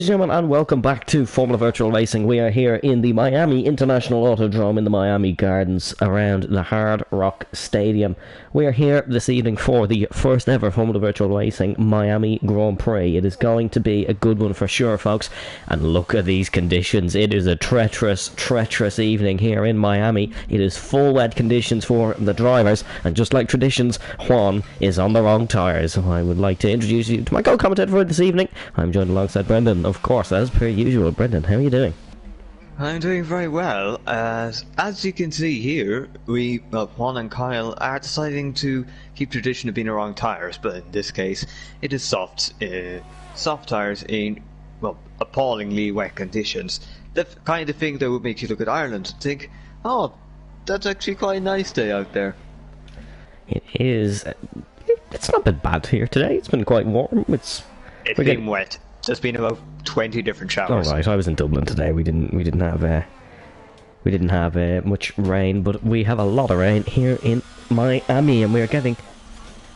Gentlemen, and welcome back to Formula Virtual Racing. We are here in the Miami International Autodrome in the Miami Gardens around the Hard Rock Stadium. We are here this evening for the first ever Formula Virtual Racing Miami Grand Prix. It is going to be a good one for sure, folks. And look at these conditions. It is a treacherous evening here in Miami. It is full wet conditions for the drivers, and just like traditions, Juan is on the wrong tyres. I would like to introduce you to my co-commentator for this evening. I'm joined alongside Brendan, of course, as per usual. Brendan, how are you doing? I'm doing very well. As you can see here, Juan and Kyle are deciding to keep tradition of being the wrong tyres, but in this case, it is soft tyres in, well, appallingly wet conditions. The kind of thing that would make you look at Ireland and think, oh, that's actually quite a nice day out there. It is. It's not been bad here today. It's been quite warm. It's been wet. There's been about 20 different showers. All right, I was in Dublin today. We didn't have much rain, but we have a lot of rain here in Miami, and we are getting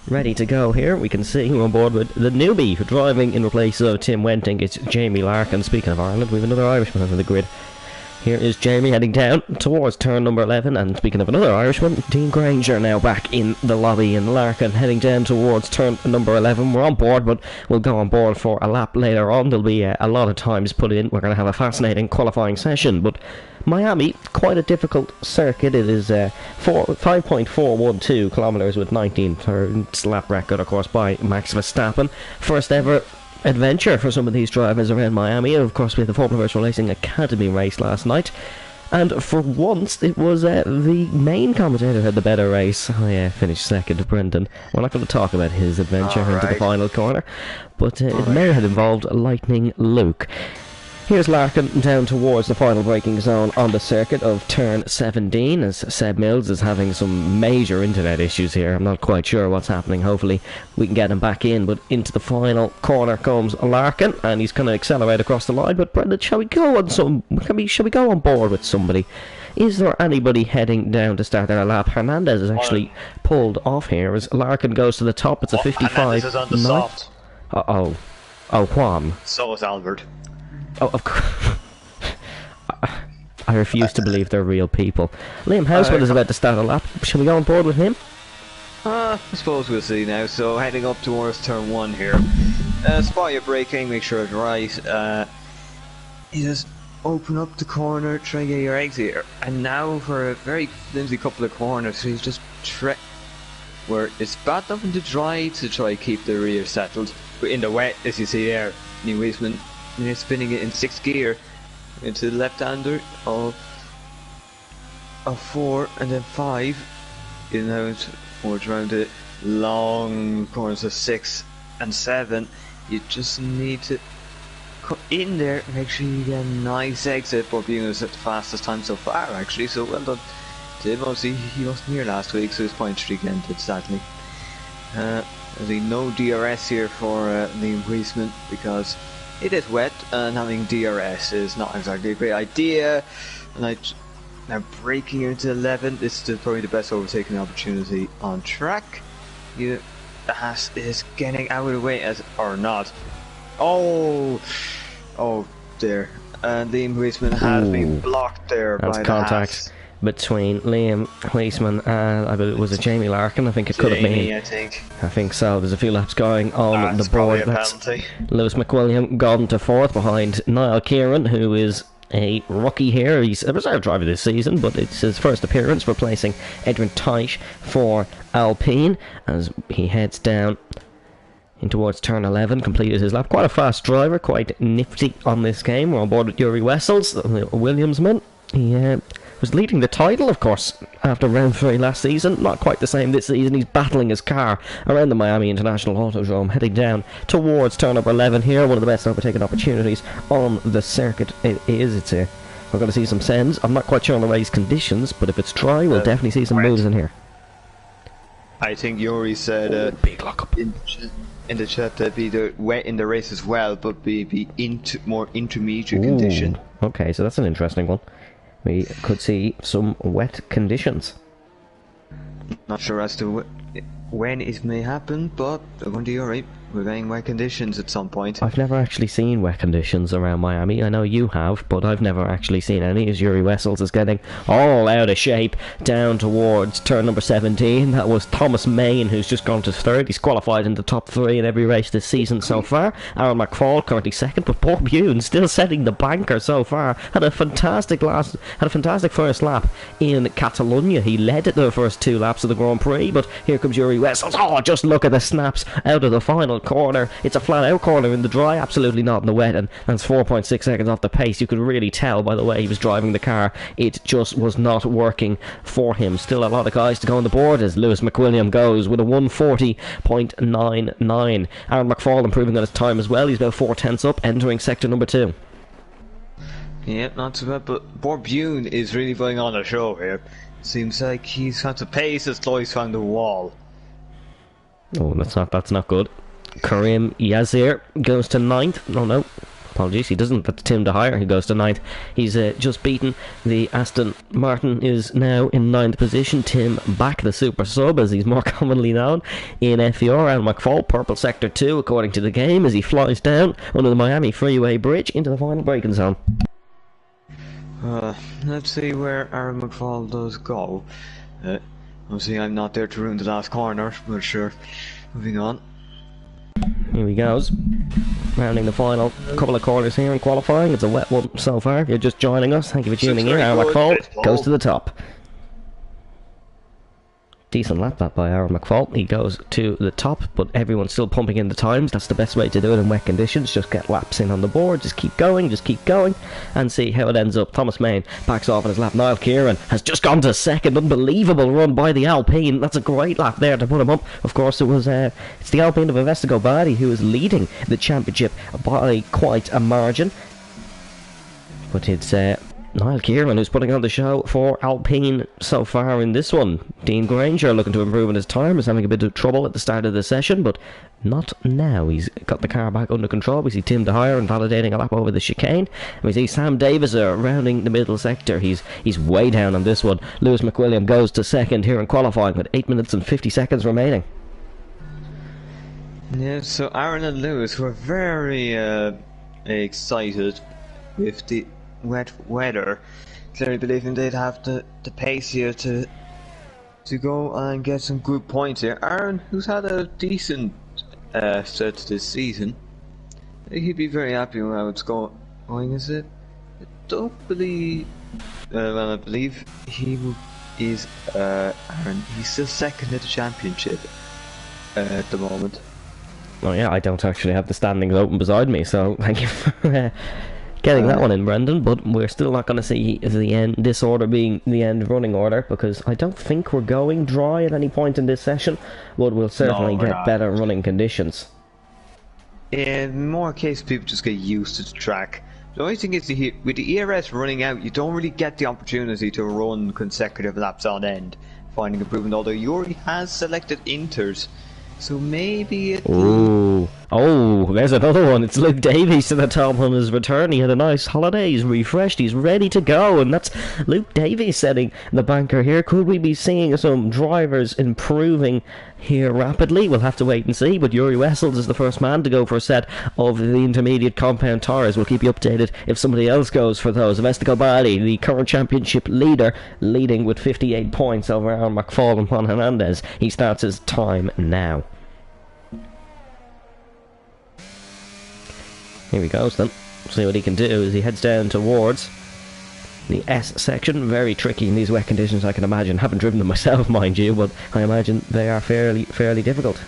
ready to go here. We can see we're on board with the newbie driving in place of Tim Wenting. It's Jamie Larkin. Speaking of Ireland, we have another Irishman on the grid. Here is Jamie heading down towards turn number 11, and speaking of another Irishman, Dean Granger now back in the lobby, and Larkin heading down towards turn number 11. We're on board, but we'll go on board for a lap later on. There'll be a lot of times put in. We're going to have a fascinating qualifying session, but Miami, quite a difficult circuit. It is 5.412 kilometres with 19 turns, lap record, of course, by Max Verstappen. First ever adventure for some of these drivers around Miami. Of course, we had the Formula Virtual Racing Academy race last night, and for once it was the main commentator who had the better race. I finished second, Brendan. We're not going to talk about his adventure into the final corner, but it may have involved Lightning Luke. Here's Larkin down towards the final braking zone on the circuit of turn 17, as Seb Mills is having some major internet issues here. I'm not quite sure what's happening. Hopefully we can get him back in, but into the final corner comes Larkin, and he's going to accelerate across the line. But Brendan, shall we go on board with somebody? Is there anybody heading down to start their lap? Hernandez is actually pulled off here as Larkin goes to the top. It's a 55. Hernandez is on the soft. Oh, Juan. So is Albert. Oh, of course. I refuse to believe they're real people. Liam Housman is about to start a lap. Shall we go on board with him? I suppose we'll see now. So heading up towards turn 1 here. Spot your braking, make sure it's right. You just open up the corner, try to get your exit here. And now for a very flimsy couple of corners, so he's just where it's bad enough in the dry to try to keep the rear settled. But in the wet, as you see there, New Weisman, you're spinning it in 6th gear into the left-hander of 4 and then 5. You know, towards around the long corners of 6 and 7. You just need to cut in there, make sure you get a nice exit. Bob Ewan is at the fastest time so far, actually, so well done. Tim, obviously, he wasn't here last week, so his point streak ended, sadly. There's no DRS here for Liam Weisman because it is wet, and having DRS is not exactly a great idea. And now braking into 11, this is probably the best overtaking opportunity on track. The Haas is getting out of the way or not. Oh there. And Liam Weisman has been blocked there by the contact Haas between Liam Weisman and I believe it was a Jamie Larkin. I think it could have been. I think so. There's a few laps going on the board. That's Lewis McWilliam gone to 4th behind Niall Kieran, who is a rookie here. He's a reserve driver this season, but it's his first appearance, replacing Edwin Teich for Alpine as he heads down in towards turn 11, completed his lap. Quite a fast driver, quite nifty on this game. We're on board with Yuri Wessels, the Williamsman. He was leading the title, of course, after round 3 last season. Not quite the same this season. He's battling his car around the Miami International Autodrome, heading down towards turn number 11 here. One of the best overtaking opportunities on the circuit. We're going to see some sends. I'm not quite sure on the race conditions, but if it's dry, we'll definitely see some moves in here. I think Yuri said big lockup in the chat that be the wet in the race as well, but be into more intermediate condition. Okay, so that's an interesting one. We could see some wet conditions. Not sure as to when it may happen, but they're going to be alright. we're getting wet conditions at some point. I've never actually seen wet conditions around Miami. I know you have, but I've never actually seen any, as Yuri Wessels is getting all out of shape down towards turn number 17. That was Thomas Main, who's just gone to third. He's qualified in the top 3 in every race this season so far. Aaron McFall currently second, but poor Bune still setting the banker so far. Had a fantastic first lap in Catalonia. He led the first 2 laps of the Grand Prix, but here comes Yuri Wessels. Oh, just look at the snaps out of the final corner. It's a flat out corner in the dry, absolutely not in the wet, and that's 4.6 seconds off the pace. You could really tell by the way he was driving the car, it just was not working for him. Still a lot of guys to go on the board as Lewis McWilliam goes with a 1:40.99. Aaron McFall improving on his time as well. He's about 4/10 up, entering sector number 2. Yep, not too bad, but poor Bune is really putting on a show here. Seems like he's got to pace as though he's found the wall. Oh, that's not good. Karim Yazir goes to 9th. Oh no, apologies, he doesn't. That's Tim DeHire who goes to 9th. He's just beaten the Aston Martin, is now in 9th position. Tim back, the super sub as he's more commonly known in FVR. And McFall, purple sector 2 according to the game, as he flies down under the Miami Freeway Bridge into the final braking zone. Let's see where Aaron McFall does go. Obviously I'm not there to ruin the last corner, but sure, moving on. Here he goes, rounding the final couple of corners here in qualifying. It's a wet one so far. If you're just joining us, thank you for tuning in. Aaron McFall goes to the top. Decent lap that by Aaron McFall. He goes to the top, but everyone's still pumping in the times. That's the best way to do it in wet conditions. Just get laps in on the board, just keep going, and see how it ends up. Thomas Main backs off on his lap. Niall Kieran has just gone to second. Unbelievable run by the Alpine. That's a great lap there to put him up. Of course, it's the Alpine of Investigo Badi who is leading the championship by quite a margin. But it's Niall Kieran who's putting on the show for Alpine so far in this one. Dean Granger, looking to improve on his time, is having a bit of trouble at the start of the session, but not now. He's got the car back under control. We see Tim DeHire invalidating a lap over the chicane, and we see Sam Davis rounding the middle sector. He's way down on this one. Lewis McWilliam goes to second here in qualifying with 8 minutes and 50 seconds remaining. Yeah, so Aaron and Lewis were very excited with the wet weather, clearly believing they'd have the pace here to go and get some good points here. Aaron, who's had a decent start to this season, he'd be very happy with how it's going, is it? I don't believe, I believe he is Aaron, he's still second at the championship at the moment. Oh yeah, I don't actually have the standings open beside me, so thank you for getting that one in, Brendan, but we're still not going to see this order being the end running order, because I don't think we're going dry at any point in this session, but we'll certainly get better running conditions. In more cases, people just get used to the track. The only thing is, with the ERS running out, you don't really get the opportunity to run consecutive laps on end, finding improvement, although Yuri has selected inters. So maybe it... Oh, there's another one. It's Luke Davies to the top on his return. He had a nice holiday. He's refreshed. He's ready to go. And that's Luke Davies setting the banker here. Could we be seeing some drivers improving here rapidly? We'll have to wait and see. But Yuri Wessels is the first man to go for a set of the intermediate compound tyres. We'll keep you updated if somebody else goes for those. Investigo Bali, the current championship leader, leading with 58 points over Aaron McFall and Juan Hernandez. He starts his time now. Here he goes then. See what he can do as he heads down towards the S section. Very tricky in these wet conditions, I can imagine. Haven't driven them myself, mind you, but I imagine they are fairly difficult.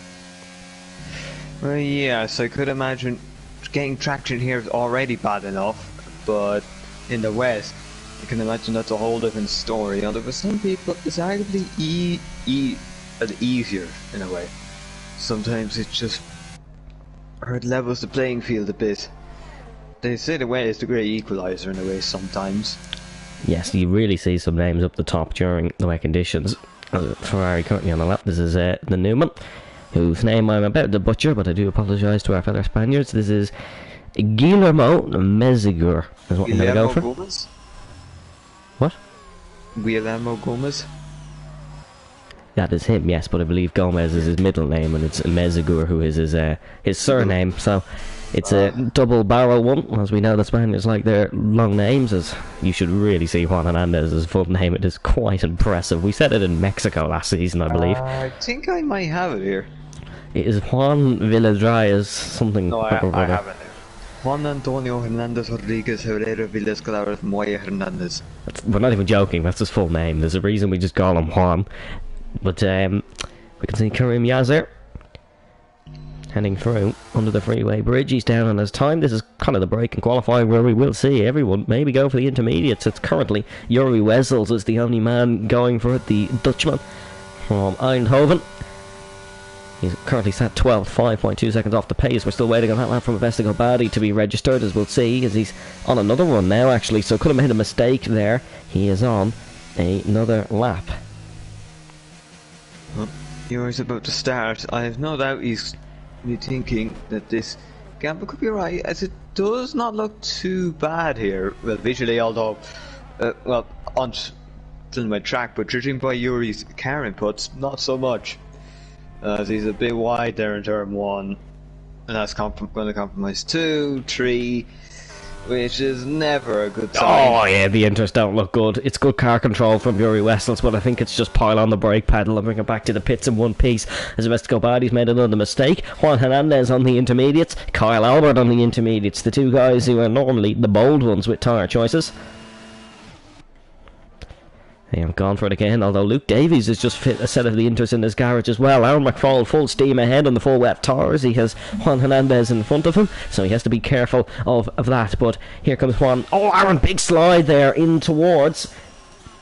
Well, yes, I could imagine getting traction here is already bad enough, but in the west, you can imagine that's a whole different story. Although for some people, it's arguably easier in a way. Sometimes it's just, or it levels the playing field a bit. They say the way is the great equalizer in a way sometimes. Yes, you really see some names up the top during the wet conditions. Ferrari currently on the lap. This is the Newman, whose name I'm about to butcher, but I do apologise to our fellow Spaniards. This is Guillermo Mezigur, is what I'm going to go for. Gomez? What? Guillermo Gomez? That is him, yes, but I believe Gomez is his middle name, and it's Mezagur who is his surname. So it's a double barrel one. As we know, the Spaniards like their long names. As you should really see Juan Hernandez's full name. It is quite impressive. We said it in Mexico last season, I believe. I think I might have it here. It is Juan Villadrayas something. No, I have it. Juan Antonio Hernandez Rodriguez Herrera Villas Claras Moya Hernandez. We're not even joking, that's his full name. There's a reason we just call him Juan. But we can see Karim Yazir heading through under the freeway bridge. He's down on his time. This is kind of the break in qualifying where we will see everyone maybe go for the intermediates. It's currently Yuri Wessels is the only man going for it, the Dutchman from Eindhoven. He's currently sat 12th, 5.2 seconds off the pace. We're still waiting on that lap from Vestigo Badi to be registered, as we'll see, as he's on another run now, actually. So could have made a mistake there. He is on another lap. Well, Yuri's about to start. I have no doubt he's thinking that this gamble could be right, as it does not look too bad here. Well, visually, although, on my track, but judging by Yuri's car inputs, not so much. As he's a bit wide there in turn 1, and that's going to compromise 2, 3, which is never a good sign. Oh yeah, the inters don't look good. It's good car control from Yuri Wessels, but I think it's just pile on the brake pedal and bring it back to the pits in one piece. As Vestigo Badi's made another mistake. Juan Hernandez on the intermediates, Kyle Albert on the intermediates, the two guys who are normally the bold ones with tyre choices. They have gone for it again, although Luke Davies has just fit a set of the inters in his garage as well. Aaron McFall full steam ahead on the full wet tyres. He has Juan Hernandez in front of him, so he has to be careful of that. But here comes Juan. Oh, Aaron, big slide there in towards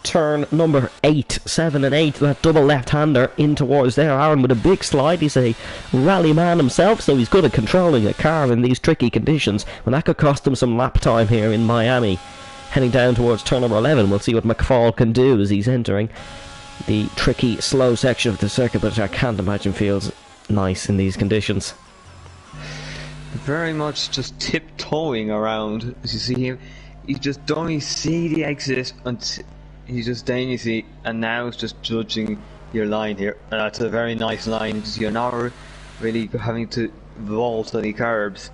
turn number 8, 7 and 8. That double left-hander in towards there. Aaron with a big slide. He's a rally man himself, so he's good at controlling a car in these tricky conditions. Well, that could cost him some lap time here in Miami. Heading down towards turn number 11, we'll see what McFall can do as he's entering the tricky, slow section of the circuit, but I can't imagine feels nice in these conditions. Very much just tiptoeing around. As you see him, you just don't even see the exit until he's just down, you see, and now it's just judging your line here. And that's a very nice line because you're not really having to vault any curbs.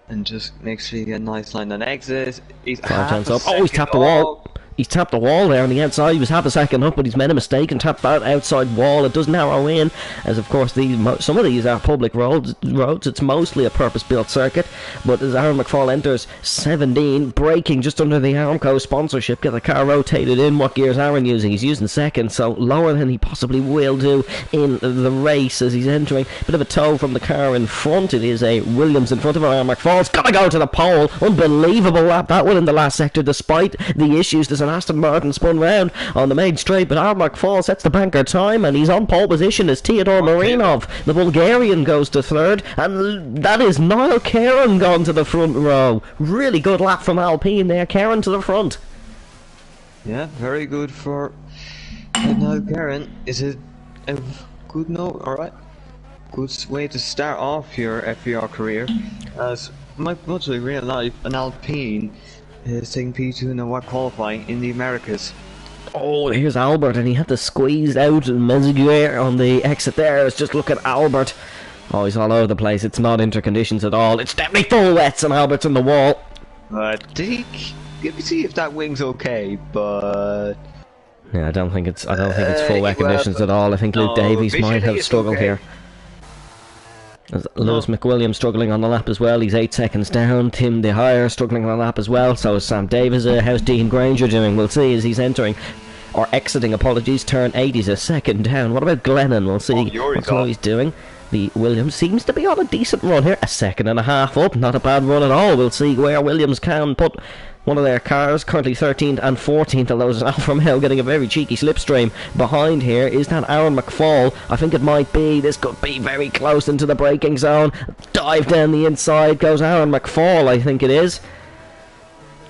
And just make sure you get a nice line on exit. He's 5 tenths up. Oh, he's tapped the wall. He's tapped the wall there on the outside. He was half a second up, but he's made a mistake and tapped that outside wall. It does narrow in, as of course some of these are public roads. It's mostly a purpose-built circuit. But as Aaron McFall enters 17, braking just under the Aramco sponsorship, get the car rotated in. What gear's Aaron using? He's using second, so lower than he possibly will do in the race as he's entering. Bit of a tow from the car in front. It is a Williams in front of Aaron McFall's got to go to the pole. Unbelievable lap that one in the last sector, despite the issues. There's an Aston Martin spun round on the main straight, but Aaron McFall sets the banker time, and he's on pole position as Theodore Marinov, the Bulgarian, goes to third, and that is Niall Caron gone to the front row. Really good lap from Alpine there, Caron to the front. Yeah, very good for Niall Caron. Is it a good note? Alright. Good way to start off your FVR career, as much in real life, an Alpine is taking P2 in the wet qualifying in the Americas. Oh, here's Albert, and he had to squeeze out Mezaguer on the exit there. Let's just look at Albert. Oh, he's all over the place. It's not interconditions at all. It's definitely full wets, and Albert's on the wall. I think, let me see if that wing's okay, but yeah, I don't think it's full wet conditions at all. I think Luke Davies might have struggled here. Lewis McWilliams struggling on the lap as well. He's 8 seconds down. Tim DeHire struggling on the lap as well. So is Sam Davis. How's Dean Granger doing? We'll see as he's entering, or exiting, apologies, turn 8. He's a second down. What about Glennon? We'll see what he's doing. The Williams seems to be on a decent run here. A second and a half up. Not a bad run at all. We'll see where Williams can put one of their cars. Currently 13th and 14th, although it's Alfa Romeo getting a very cheeky slipstream behind here. Is that Aaron McFall? I think it might be. This could be very close into the braking zone. Dive down the inside goes Aaron McFall, I think it is.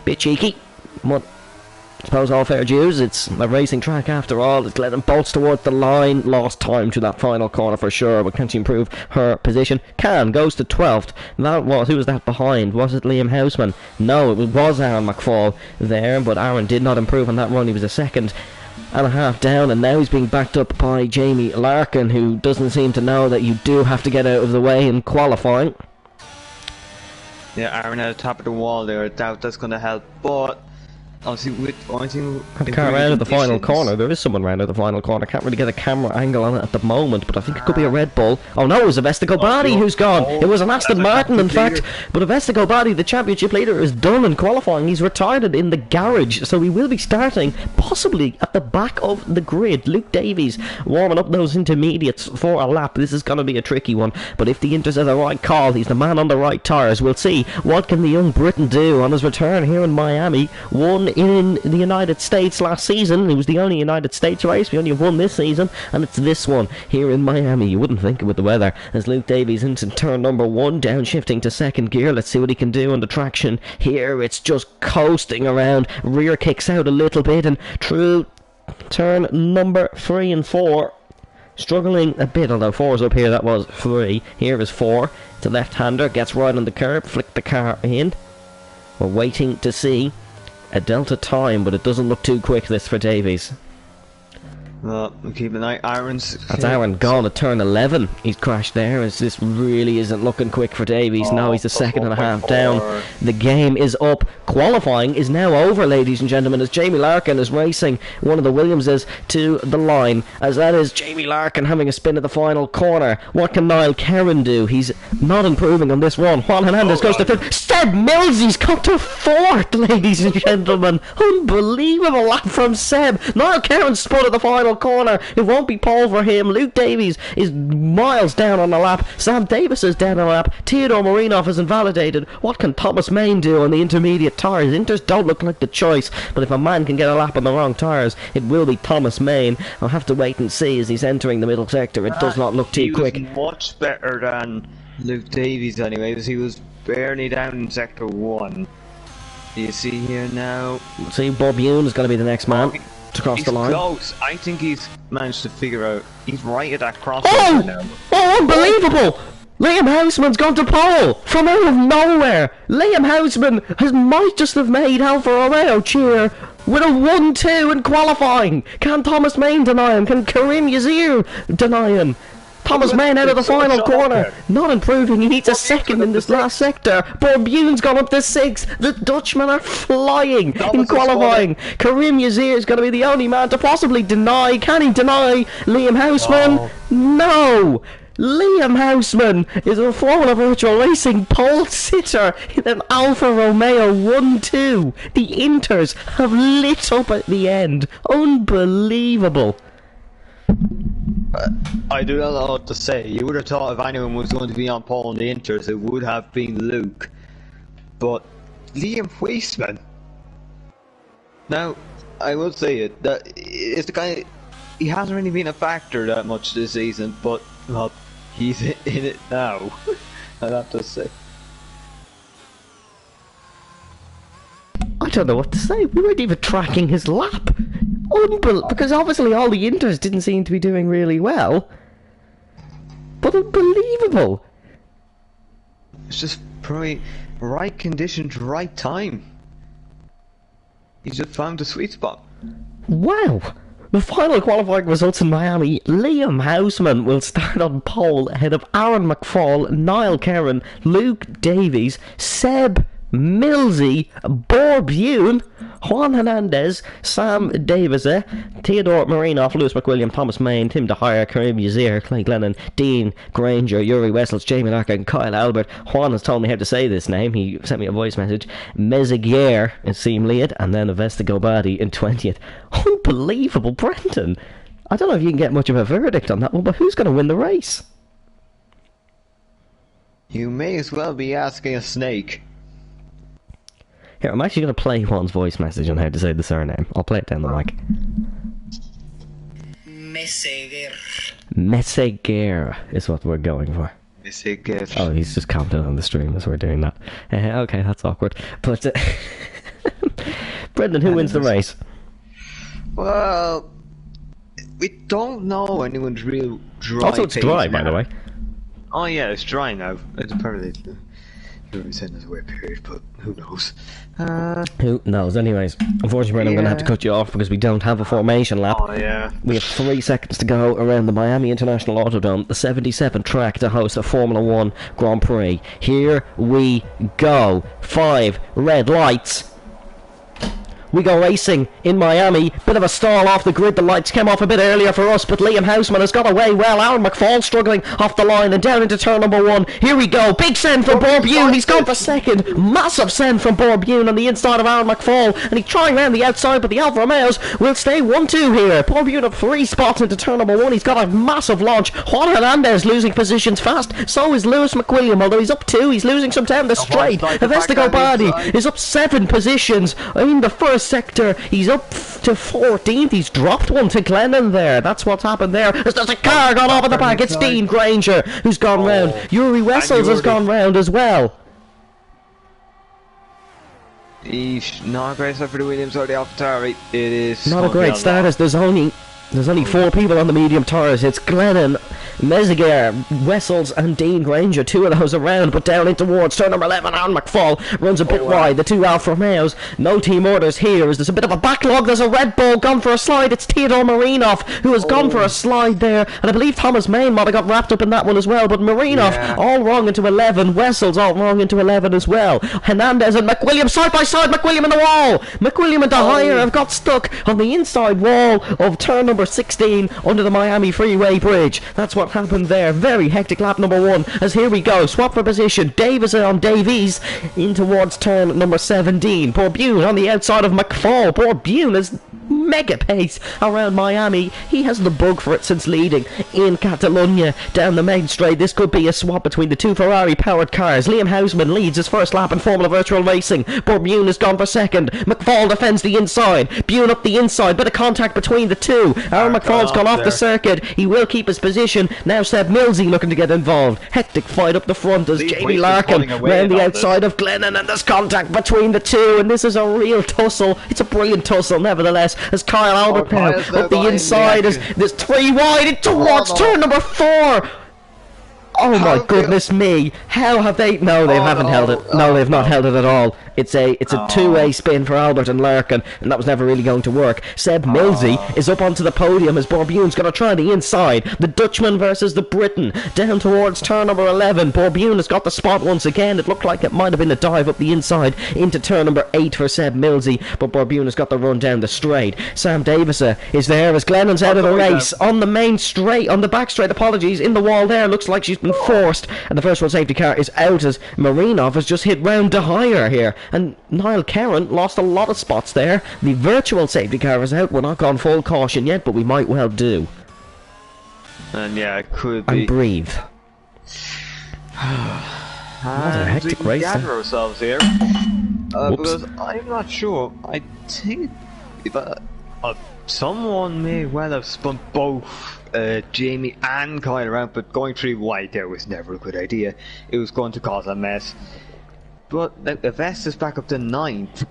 Bit cheeky. What? I suppose all fair dues. It's a racing track after all. It's letting bolts towards the line. Lost time to that final corner for sure, but can she improve her position? Can. Goes to 12th. That was, who was that behind? Was it Liam Houseman? No, it was Aaron McFall there, but Aaron did not improve on that run. He was a second and a half down, and now he's being backed up by Jamie Larkin, who doesn't seem to know that you do have to get out of the way in qualifying. Yeah, Aaron at the top of the wall there. I doubt that's going to help, but obviously with pointing... Have a car round at the final corner. There is someone round at the final corner. Can't really get a camera angle on it at the moment, but I think it could be a Red Bull. Oh no, it was Avesta Gobadi who's gone. It was an Aston Martin, in fact. But Avesta Gobadi, the championship leader, is done in qualifying. He's retired in the garage, so he will be starting possibly at the back of the grid. Luke Davies warming up those intermediates for a lap. This is going to be a tricky one, but if the Inters are the right call, he's the man on the right tyres. We'll see what can the young Briton do on his return here in Miami. Won in the United States last season. It was the only United States race. We only have won this season, and it's this one here in Miami. You wouldn't think it with the weather. As Luke Davies into turn number 1, downshifting to second gear. Let's see what he can do on the traction here. It's just coasting around. Rear kicks out a little bit, and through turn number 3 and 4. Struggling a bit, although 4's up here. That was 3. Here is 4. It's a left-hander. Gets right on the curb. Flick the car in. We're waiting to see a delta time, but it doesn't look too quick, this, for Davies. Well, we'll keep an eye. Aaron's... That's Aaron gone at turn 11. He's crashed there, as this really isn't looking quick for Davies. Now he's a second and a half down. The game is up. Qualifying is now over, ladies and gentlemen, as Jamie Larkin is racing one of the Williamses to the line, as that is Jamie Larkin having a spin at the final corner. What can Niall Kerrin do? He's not improving on this run. Juan Hernandez goes to fifth. Seb Millsy's come to fourth, ladies and gentlemen. Unbelievable lap from Seb. Niall Kerrin spun at the final corner. It won't be pole for him. Luke Davies is miles down on the lap. Sam Davis is down on the lap. Theodore Marinov is invalidated. What can Thomas Main do on the intermediate tyres? Inters don't look like the choice, but if a man can get a lap on the wrong tyres, it will be Thomas Main. I'll have to wait and see as he's entering the middle sector. It does not look too quick. He was much better than Luke Davies anyway, because he was barely down in sector 1. You see here now. See, Bob Youn is going to be the next man to cross the line. Close. I think he's managed to figure out. He's right at that crossover now. Oh, unbelievable! Liam Houseman's gone to pole from out of nowhere. Liam Houseman might just have made Alfa Romeo cheer with a 1-2 in qualifying. Can Thomas Main deny him? Can Karim Yazir deny him? Thomas Main out of the final corner. Not improving. He needs a second in this last sector. Bourbune's gone up to 6th. The Dutchmen are flying in qualifying. Karim Yazir is going to be the only man to possibly deny. Can he deny Liam Houseman? No. Liam Houseman is a Formula Virtual Racing pole sitter in an Alfa Romeo 1-2. The Inters have lit up at the end. Unbelievable. I do not know what to say. You would have thought if anyone was going to be on pole in the Inters, it would have been Luke. But Liam Houseman. Now, I will say it. That is the guy. He hasn't really been a factor that much this season, but well, he's in it now. I'd have to say. I don't know what to say. We weren't even tracking his lap. Because obviously all the Inters didn't seem to be doing really well. But unbelievable. It's just probably right conditions, right time. He just found the sweet spot. Wow. The final qualifying results in Miami. Liam Houseman will start on pole ahead of Aaron McFall, Niall Kerrin, Luke Davies, Seb Millsy, Bourbune, Juan Hernandez, Sam Davis, Theodore Marinov, Lewis McWilliam, Thomas Main, Tim DeHire, Karim Yazir, Clay Glennon, Dean Granger, Yuri Wessels, Jamie Larkin, Kyle Albert. Juan has told me how to say this name. He sent me a voice message. Mezigier in Seam Lead, and then Avesta Gobadi in 20th. Unbelievable, Brendan. I don't know if you can get much of a verdict on that one, but who's going to win the race? You may as well be asking a snake. Here, I'm actually going to play Juan's voice message on how to say the surname. I'll play it down the mic. Meseguer is what we're going for. Meseguer. Oh, he's just commented on the stream as we're doing that. Okay, that's awkward. But, Brendan, who wins the race? Well, we don't know anyone's real dry. Also, it's dry, by the way. Oh yeah, it's dry now. It's perfect. You're saying there's a weird period, but who knows? Who knows? Anyways, unfortunately, I'm going to have to cut you off because we don't have a formation lap. Oh, yeah. We have 3 seconds to go around the Miami International Autodrome, the 77th track to host a Formula 1 Grand Prix. Here we go. 5 red lights. We go racing in Miami. Bit of a stall off the grid. The lights came off a bit earlier for us, but Liam Houseman has got away well. Aaron McFall struggling off the line and down into turn number 1. Here we go. Big send from Borbune. He's gone for second. Massive send from Borbune on the inside of Aaron McFall. And he's trying around the outside, but the Alfa Romeos will stay 1-2 here. Borbune up 3 spots into turn number 1. He's got a massive launch. Juan Hernandez losing positions fast. So is Lewis McWilliam, although he's up 2. He's losing some down the straight. Avestigo Bardi is up 7 positions in the first sector. He's up to 14th. He's dropped one to Glennon there. That's what's happened there. There's a car gone off at the back. It's Dean Granger who's gone round. Yuri Wessels has gone round as well. Not a great start for the Williams or the AlphaTauri. It is not a great start as there's only 4 people on the medium tires. It's Glennon, Meziger, Wessels and Dean Granger. 2 of those around, but down in towards turn number 11. Aaron McFall runs a bit wide. The 2 Alfa Romeos. No team orders here as there's a bit of a backlog. There's a Red Bull gone for a slide. It's Theodore Marinov who has gone for a slide there, and I believe Thomas Main might have got wrapped up in that one as well, but Marinov all wrong into 11. Wessels all wrong into 11 as well. Hernandez and McWilliam side by side. McWilliam in the wall. McWilliam and De Geyer have got stuck on the inside wall of turn number 16 under the Miami Freeway Bridge. That's what happened there. Very hectic lap number 1 as here we go. Swap for position. Davis on Davies in towards turn number 17. Borbune on the outside of McFall. Borbune is mega pace around Miami. He has the bug for it since leading in Catalonia down the main straight. This could be a swap between the 2 Ferrari powered cars. Liam Houseman leads his first lap in Formula Virtual Racing. Borbune has gone for second. McFall defends the inside. Bune up the inside. Bit of contact between the 2. Aaron McFall's gone off the circuit. He will keep his position. Now Seb Millsy looking to get involved. Hectic fight up the front as Jamie Larkin round the outside of Glennon, and there's contact between the 2, and this is a real tussle. It's a brilliant tussle nevertheless as Kyle Albert now up the inside as there's 3 wide in towards turn number 4. Oh my goodness me! How have they? No, they haven't held it. No, they've not held it at all. It's a 2-way spin for Albert and Larkin, and that was never really going to work. Seb Millsy is up onto the podium as Borbune's going to try the inside. The Dutchman versus the Briton down towards turn number 11. Borbune has got the spot once again. It looked like it might have been a dive up the inside into turn number 8 for Seb Millsy, but Borbune has got the run down the straight. Sam Davis is there as Glennon's out of the race on the main straight, on the back straight. Apologies, in the wall there. Looks like she's been forced, and the first road safety car is out as Marinov has just hit round De Geyer here, and Niall Kerrin lost a lot of spots there. The virtual safety car is out. We're not gone full caution yet, but we might well do. And yeah, it could be. And breathe. What a hectic race gather ourselves here. Because I'm not sure. I think someone may well have spun both Jamie and Kyle around, but going 3 wide there was never a good idea. It was going to cause a mess. But Vest is back up to 9th.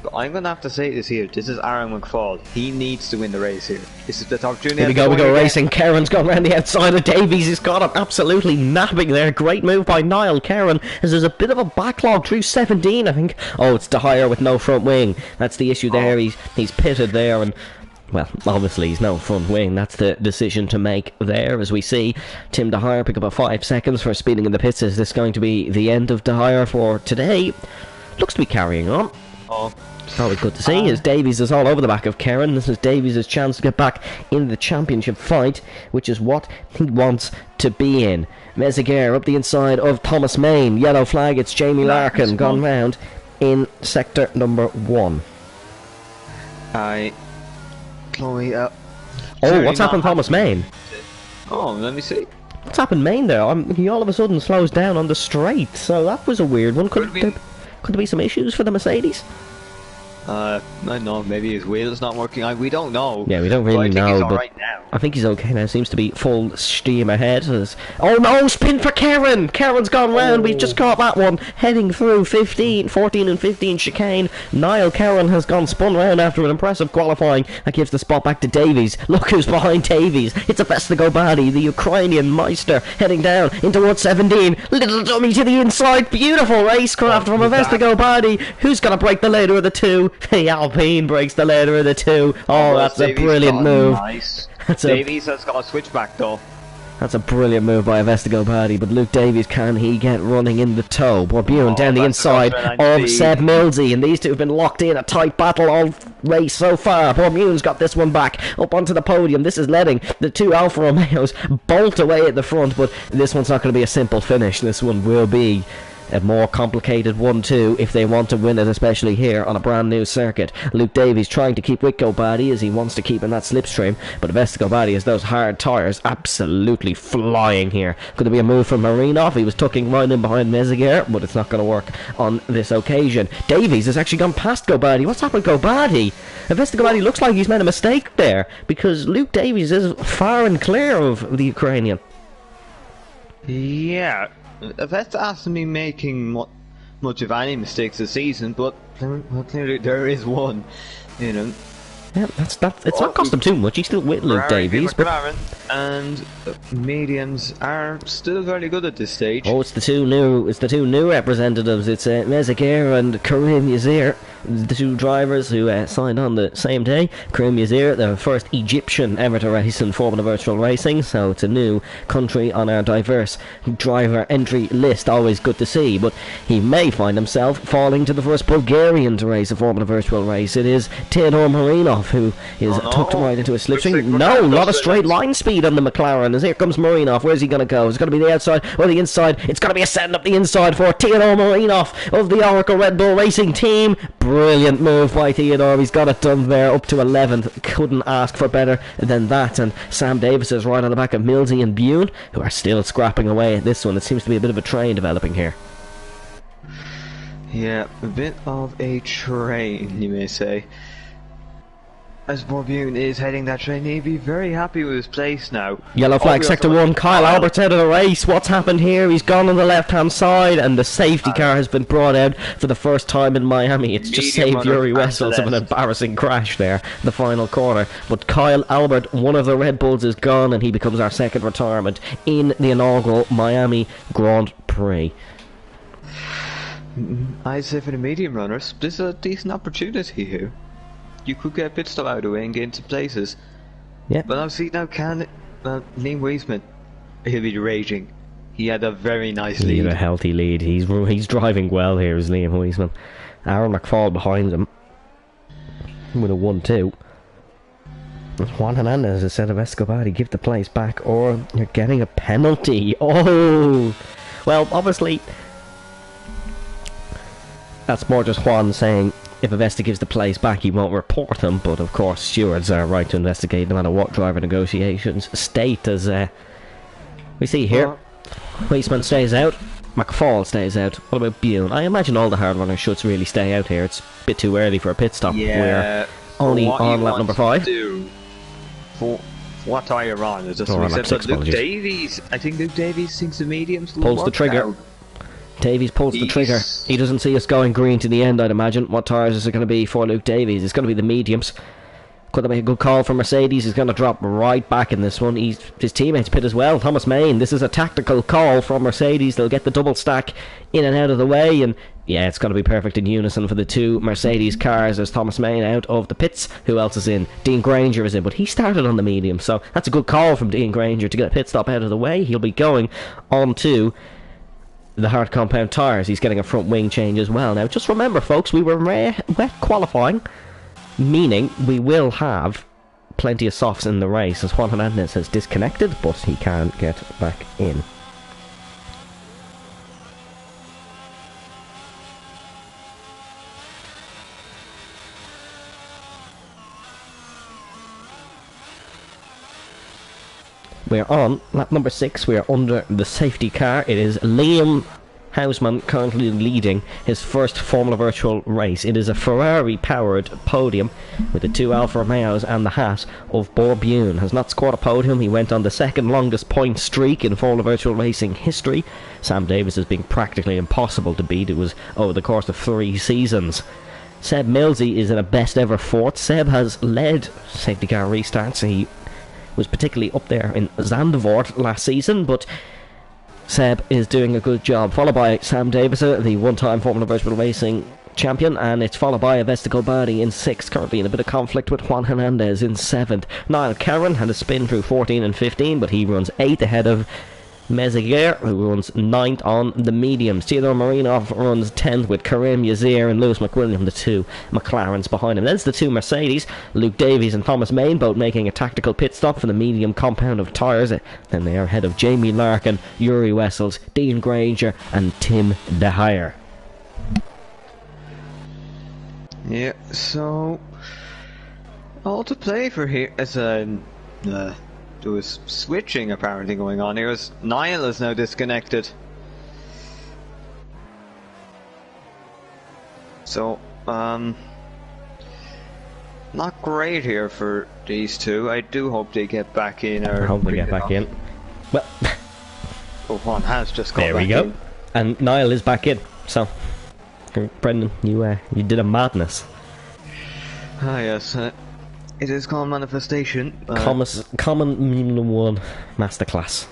But I'm going to have to say this here. This is Aaron McFall. He needs to win the race here. This is the top opportunity. Here we go racing. Kerrin's gone around the outside of Davies. He's got him absolutely napping there. Great move by Niall Kerrin as there's a bit of a backlog through 17, I think. Oh, it's De Geyer with no front wing. That's the issue there. He's pitted there, and well, obviously he's no front wing. That's the decision to make there, as we see Tim De Geyer pick up a 5 seconds for speeding in the pits. Is this going to be the end of De Geyer for today? Looks to be carrying on. Always good to see as Davies is all over the back of Kerrin. This is Davies' chance to get back in the championship fight, which is what he wants to be in. Meziger up the inside of Thomas Main. Yellow flag, it's Jamie Larkin gone round in sector number 1. Chloe, what's happened to Thomas Main? Oh, let me see. What's happened Main there? He all of a sudden slows down on the straight, so that was a weird one. Could there be some issues for the Mercedes? I don't know, maybe his wheel's not working. We don't know. Yeah, we don't But I really think know, he's but alright now. I think he's okay now. Seems to be full steam ahead. Oh no, spin for Karen! Karen's gone round. We've just caught that one. Heading through 14 and 15 chicane. Niall Karen has gone spun round after an impressive qualifying. That gives the spot back to Davies. Look who's behind Davies. It's Avestigobadi, the Ukrainian Meister, heading down into 117. Little dummy to the inside. Beautiful racecraft from Avestigobadi. Who's going to break the later of the two? The Alpine breaks the later of the two. Oh, that's a brilliant move. Nice. Davies has got a switchback though. That's a brilliant move by Avestigobadi, but Luke Davies, can he get running in the toe? Borbune down the inside of Seb Millsy, and these two have been locked in a tight battle all race so far. Borbune's got this one back, up onto the podium. This is letting the two Alfa Romeos bolt away at the front, but this one's not going to be a simple finish. This one will be a more complicated 1-2 if they want to win it, especially here on a brand new circuit. Luke Davies trying to keep with Gobadi as he wants to keep in that slipstream, but Avestigobadi has those hard tyres absolutely flying here. Could there be a move from Marinov? He was tucking right in behind Meziger, but it's not going to work on this occasion. Davies has actually gone past Gobadi. What's happened to Gobadi? Avestigobadi looks like he's made a mistake there, because Luke Davies is far and clear of the Ukrainian. Yeah. That's asking me making much of any mistakes this season, but clearly there is one, you know. Yeah, it's not cost him too much. He's still with Luke Davies, but and mediums are still very good at this stage. Oh, it's the two new representatives. It's Meziger and Karim Yazir, the two drivers who signed on the same day. Karim Yazir, the first Egyptian ever to race in Formula Virtual Racing, so it's a new country on our diverse driver entry list. Always good to see, but he may find himself falling to the first Bulgarian to race a Formula Virtual race. It is Theodor Marinov, who is tucked right into a slipstream. No, not a straight line speed on the McLaren, as here comes Marinov. Where's he going to go? Is it going to be the outside or the inside? It's going to be a setting up the inside for Theodor Marinov of the Oracle Red Bull Racing Team. Brilliant move by Theodor. He's got it done there, up to 11th. Couldn't ask for better than that. And Sam Davis is right on the back of Millsy and Bune, who are still scrapping away at this one. It seems to be a bit of a train developing here. Yeah, a bit of a train, you may say. As Borbune is heading that train, he'd be very happy with his place now. Yellow flag, sector 1. Kyle Albert's out of the race. What's happened here? He's gone on the left-hand side, and the safety car has been brought out for the first time in Miami. It's just saved Yuri Wessels of an embarrassing crash there, the final corner. But Kyle Albert, one of the Red Bulls, is gone, and he becomes our second retirement in the inaugural Miami Grand Prix. I'd say for the medium runners, this is a decent opportunity here. You could get a pit stop out of the way and get into places. Yeah. But obviously now Liam Wiesman, he'll be raging. He had a very nice lead. He had a healthy lead. He's driving well here, is Liam Wiesman. Aaron McFall behind him with a 1-2. Juan Hernandez has said of Escobar, give the place back or you're getting a penalty. Oh! Well, obviously, that's more just Juan saying if Avesta gives the place back, he won't report them, but of course stewards are right to investigate no matter what driver negotiations state, as we see here. Weisman stays out, McFall stays out. What about Bune? I imagine all the hard runners should really stay out here. It's a bit too early for a pit stop. Yeah, we're only on lap number 5. For what are you on? Is this Luke Davies? I think Luke Davies thinks the mediums pulls the trigger. Out. Davies pulls the trigger. He doesn't see us going green to the end, I'd imagine. What tyres is it going to be for Luke Davies? It's going to be the mediums. Could that be a good call for Mercedes? He's going to drop right back in this one. His teammates pit as well. Thomas Main. This is a tactical call from Mercedes. They'll get the double stack in and out of the way. And yeah, it's going to be perfect in unison for the two Mercedes cars. There's Thomas Main out of the pits. Who else is in? Dean Granger is in, but he started on the medium. So that's a good call from Dean Granger to get a pit stop out of the way. He'll be going on to the hard compound tyres. He's getting a front wing change as well. Now, just remember, folks, we were wet qualifying, meaning we will have plenty of softs in the race, as Juan Hernandez has disconnected, but he can get back in. We're on lap number 6. We are under the safety car. It is Liam Houseman currently leading his first Formula Virtual race. It is a Ferrari-powered podium with the 2 Alfa Romeos and the hat of Borbune. Has not scored a podium. He went on the second longest point streak in Formula Virtual Racing history. Sam Davis has been practically impossible to beat. It was over the course of 3 seasons. Seb Millsy is in a best ever fourth. Seb has led safety car restarts. He was particularly up there in Zandvoort last season, but Seb is doing a good job, followed by Sam Davis, the one-time Formula Virtual Racing champion, and it's followed by Avesta Badi in 6th, currently in a bit of conflict with Juan Hernandez in 7th. Niall Cameron had a spin through 14 and 15, but he runs 8th ahead of Meziger, who runs 9th on the mediums. Theodore Marinov runs 10th with Karim Yazir and Lewis McWilliam, the 2 McLarens behind him. Then it's the 2 Mercedes, Luke Davies and Thomas Main, both making a tactical pit stop for the medium compound of tyres. Then they are ahead of Jamie Larkin, Yuri Wessels, Dean Granger and Tim DeHire. Yeah, so all to play for here as there was switching apparently going on here as Niall is now disconnected. So, not great here for these two. I do hope they get back in. I hope they get back in. Well, oh, Juan has just got there back we go. in. And Niall is back in. So, Brendan, you did a madness. Ah, yes. It is called manifestation. Common 1 masterclass.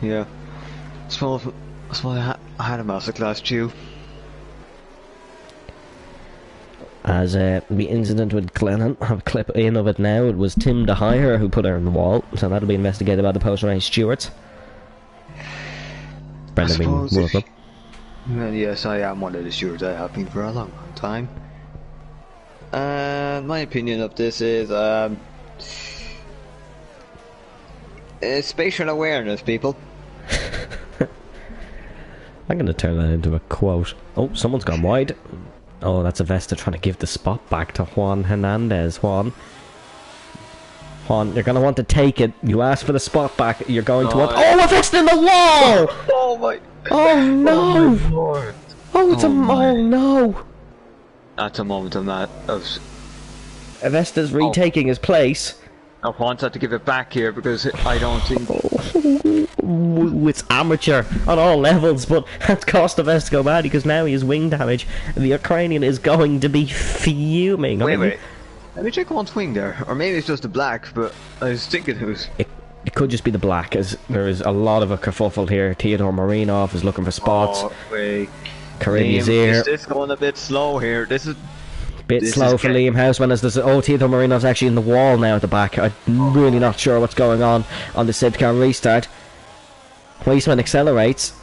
Yeah. That's why I had a masterclass too. As the incident with Glennon, I have a clip in of it now. It was Tim DeHire who put her in the wall, so that'll be investigated by the post-race stewards. Brendan being one of them. Well, yes, I am one of the stewards. I have been for a long, long time. My opinion of this is spatial awareness, people. I'm going to turn that into a quote. Oh, someone's gone wide. Oh, that's Avesta trying to give the spot back to Juan Hernandez. Juan, you're going to want to take it. You asked for the spot back. You're going to want... Oh, Avesta in the wall! Oh my... Oh no! Oh my Lord! Oh, it's oh no! That's a moment of that. Avesta's retaking his place. I want to give it back here because I don't think... It's amateur on all levels, but that's cost Avesta bad because now he has wing damage. The Ukrainian is going to be fuming. Wait. Let me check one's wing there. Or maybe it's just the black, but I was thinking it was... It could just be the black, as there is a lot of a kerfuffle here. Theodore Marinov is looking for spots. Oh, wait. Karim Yazir. Is this going a bit slow here? This is slow for Liam Houseman as there's... Oh, Theodore Marinov's actually in the wall now at the back. I'm really not sure what's going on the safety car restart. Weissman accelerates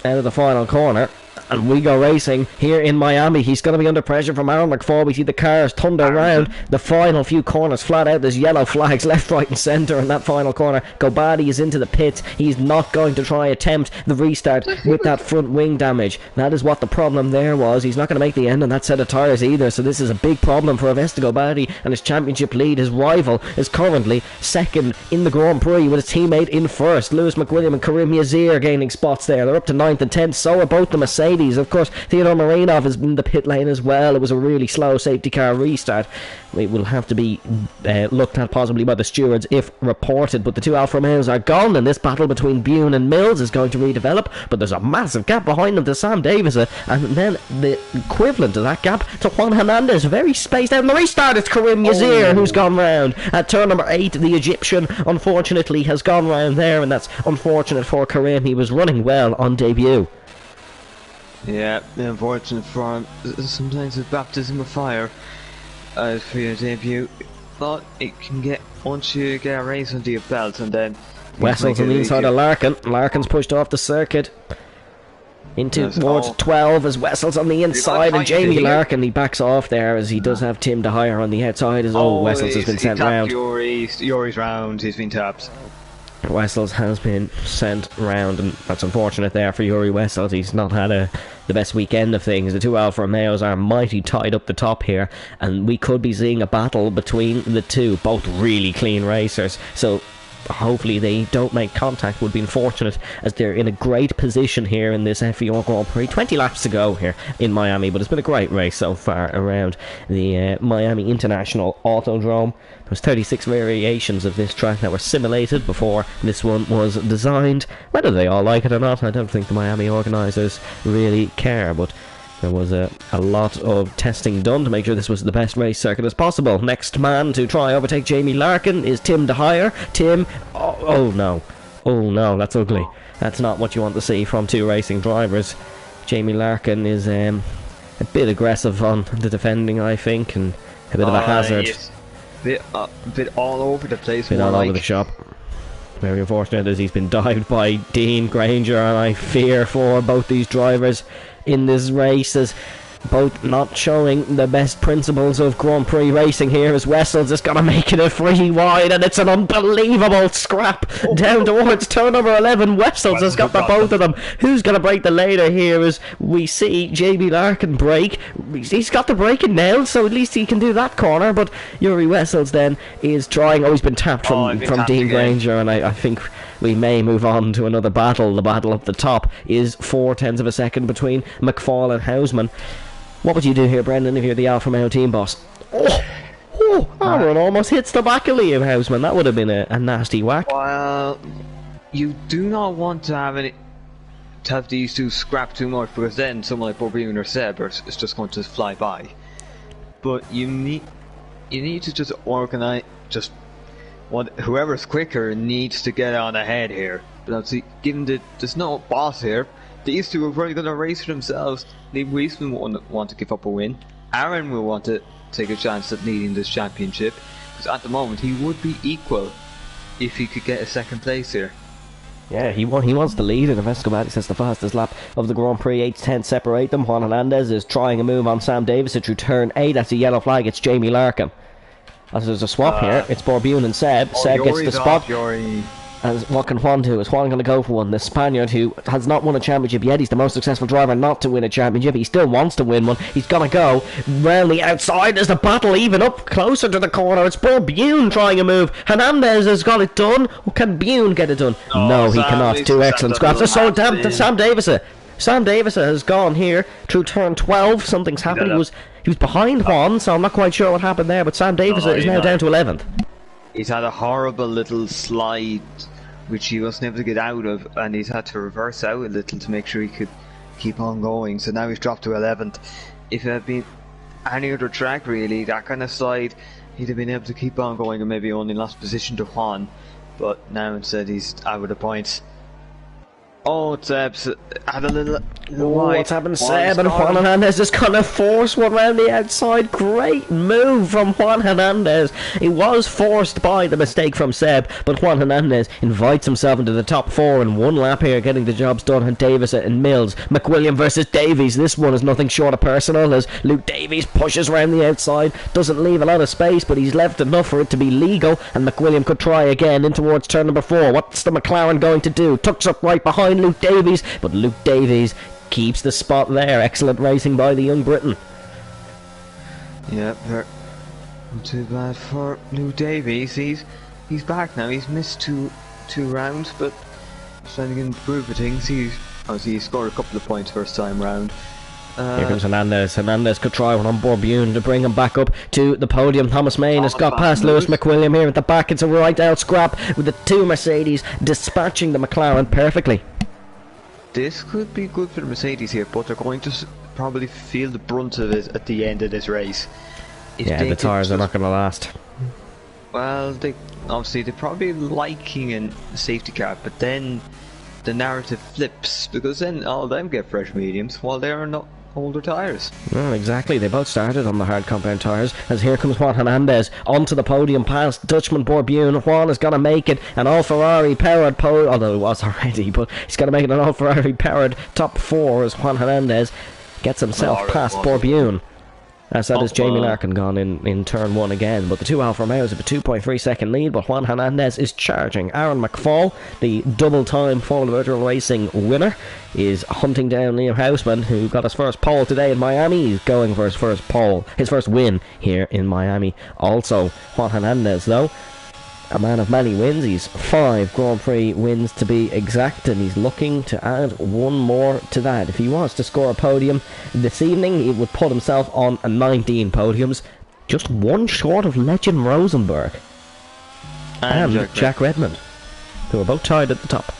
out of the final corner, and we go racing here in Miami. He's going to be under pressure from Aaron McFall. We see the cars thunder around the final few corners flat out. There's yellow flags left, right and centre in that final corner. Gobadi is into the pits. He's not going to try attempt the restart with that front wing damage. That is what the problem there was. He's not going to make the end on that set of tyres either, so this is a big problem for Avesta Gobadi and his championship lead. His rival is currently second in the Grand Prix with his teammate in first. Lewis McWilliam and Karim Yazir gaining spots there. They're up to 9th and 10th. So are both the Mercedes. Of course, Theodore Marinov is in the pit lane as well. It was a really slow safety car restart. It will have to be looked at possibly by the stewards if reported. But the 2 Alfa Romeos are gone, and this battle between Bune and Mills is going to redevelop. But there's a massive gap behind them to Sam Davis, and then the equivalent of that gap to Juan Hernandez. Very spaced out in the restart. It's Karim Yazir who's gone round at turn number 8. The Egyptian, unfortunately, has gone round there, and that's unfortunate for Karim. He was running well on debut. Yeah, unfortunate for him. Sometimes it's baptism of fire for your debut, but it can get once you get a race under your belt, and then Wessels on the inside of Larkin. Larkin's pushed off the circuit into towards 12 as Wessels on the inside, and Jamie Larkin, he backs off there as he does have Tim DeHire on the outside as Wessels has been sent round. Yuri's round, he's been tapped. Wessels has been sent round, and that's unfortunate there for Yuri Wessels. He's not had the best weekend of things. The 2 Alfa Romeos are mighty tied up the top here, and we could be seeing a battle between the two, both really clean racers. So hopefully they don't make contact would be unfortunate, as they're in a great position here in this FVR Grand Prix. 20 laps to go here in Miami, but it's been a great race so far around the Miami International Autodrome. There was 36 variations of this track that were simulated before this one was designed. Whether they all like it or not, I don't think the Miami organisers really care, but there was a lot of testing done to make sure this was the best race circuit as possible. Next man to try overtake Jamie Larkin is Tim DeHire. Tim, oh no, that's ugly. That's not what you want to see from two racing drivers. Jamie Larkin is a bit aggressive on the defending, I think, and a bit of a hazard. Yes. Bit all over the place. Bit all over the shop. Very unfortunate as he's been dived by Dean Granger, and I fear for both these drivers in this race, as both not showing the best principles of Grand Prix racing here, as Wessels is going to make it a free wide, and it's an unbelievable scrap down towards turn number 11. Wessels has got the both of them. Who's going to break the leader here as we see JB Larkin break? He's got the braking nailed, so at least he can do that corner, but Yuri Wessels then is trying. He's been tapped from Dean Granger, and I think we may move on to another battle. The battle up the top is 0.4 of a second between McFall and Hausman. What would you do here, Brendan, if you're the Alfa Romeo team boss? Aaron almost hits the back of Liam Hausman. That would have been a nasty whack. Well, you do not want to have these two scrap too much, because then someone like Bourbion or Seb is just going to fly by. But you need to just organise, whoever's quicker needs to get on ahead here. But obviously, given that there's no boss here, these two are probably going to race for themselves. Liam Weisman won't want to give up a win. Aaron will want to take a chance at leading this championship, because at the moment he would be equal if he could get a second place here. Yeah, he wants to lead, and if Escobar says the fastest lap of the Grand Prix, 8-10 separate them. Juan Hernandez is trying a move on Sam Davis through turn 8. That's a yellow flag. It's Jamie Larkin. As there's a swap here, it's Bourbion and Seb. Seb gets the spot. And what can Juan do? Is Juan going to go for one? The Spaniard, who has not won a championship yet, he's the most successful driver not to win a championship. He still wants to win one. He's going to go round the outside. There's the battle even up closer to the corner. It's Bourbion trying a move. Hernandez has got it done. Can Bune get it done? No, he cannot. Two excellent scraps. So damn, Sam Davis. Sam Davis has gone here through turn 12. Something's happened. He was behind Juan, so I'm not quite sure what happened there. But Sam Davis is now down to 11th. He's had a horrible little slide which he wasn't able to get out of, and he's had to reverse out a little to make sure he could keep on going. So now he's dropped to 11th. If it had been any other track really, that kind of slide, he'd have been able to keep on going and maybe only lost position to Juan. But now instead he's out of the points. Oh, Seb's had a little wide. What's happened? Seb and Juan Hernandez just kind of force one round the outside. Great move from Juan Hernandez. It was forced by the mistake from Seb, but Juan Hernandez invites himself into the top 4 in one lap here, getting the jobs done. And Davis and Mills. McWilliam versus Davies. This one is nothing short of personal, as Luke Davies pushes round the outside. Doesn't leave a lot of space, but he's left enough for it to be legal. And McWilliam could try again in towards turn number 4. What's the McLaren going to do? Tucks up right behind Luke Davies, but Luke Davies keeps the spot there. Excellent racing by the young Briton. Yeah, not too bad for Luke Davies. He's back now. He's missed two rounds, but he's trying to improve things. He scored a couple of points first time round. Here comes Hernandez. Hernandez could try one on Bourbion to bring him back up to the podium. Thomas Main has got past Lewis McWilliam here at the back. It's a right out scrap with the two Mercedes dispatching the McLaren perfectly. This could be good for the Mercedes here, but they're going to probably feel the brunt of it at the end of this race. The tyres are not going to last. Well, they're probably liking a safety car, but then the narrative flips, because then all of them get fresh mediums while they are not older tyres. Well, exactly. They both started on the hard compound tyres, as here comes Juan Hernandez onto the podium past Dutchman Bourbion. Juan is going to make it an all-Ferrari powered although it was already, but he's going to make it an all-Ferrari powered top 4 as Juan Hernandez gets himself past Bourbion. As that is Jamie Larkin gone in turn 1 again, but the two Alfa Romeos have a 2.3 second lead, but Juan Hernandez is charging. Aaron McFall, the double-time Formula Virtual Racing winner, is hunting down Liam Hausman, who got his first pole today in Miami. He's going for his first win here in Miami. Also, Juan Hernandez, though, a man of many wins. He's 5 Grand Prix wins to be exact, and he's looking to add one more to that. If he wants to score a podium this evening, he would put himself on 19 podiums, just one short of legend Rosenberg and Jack Redmond, who are both tied at the top.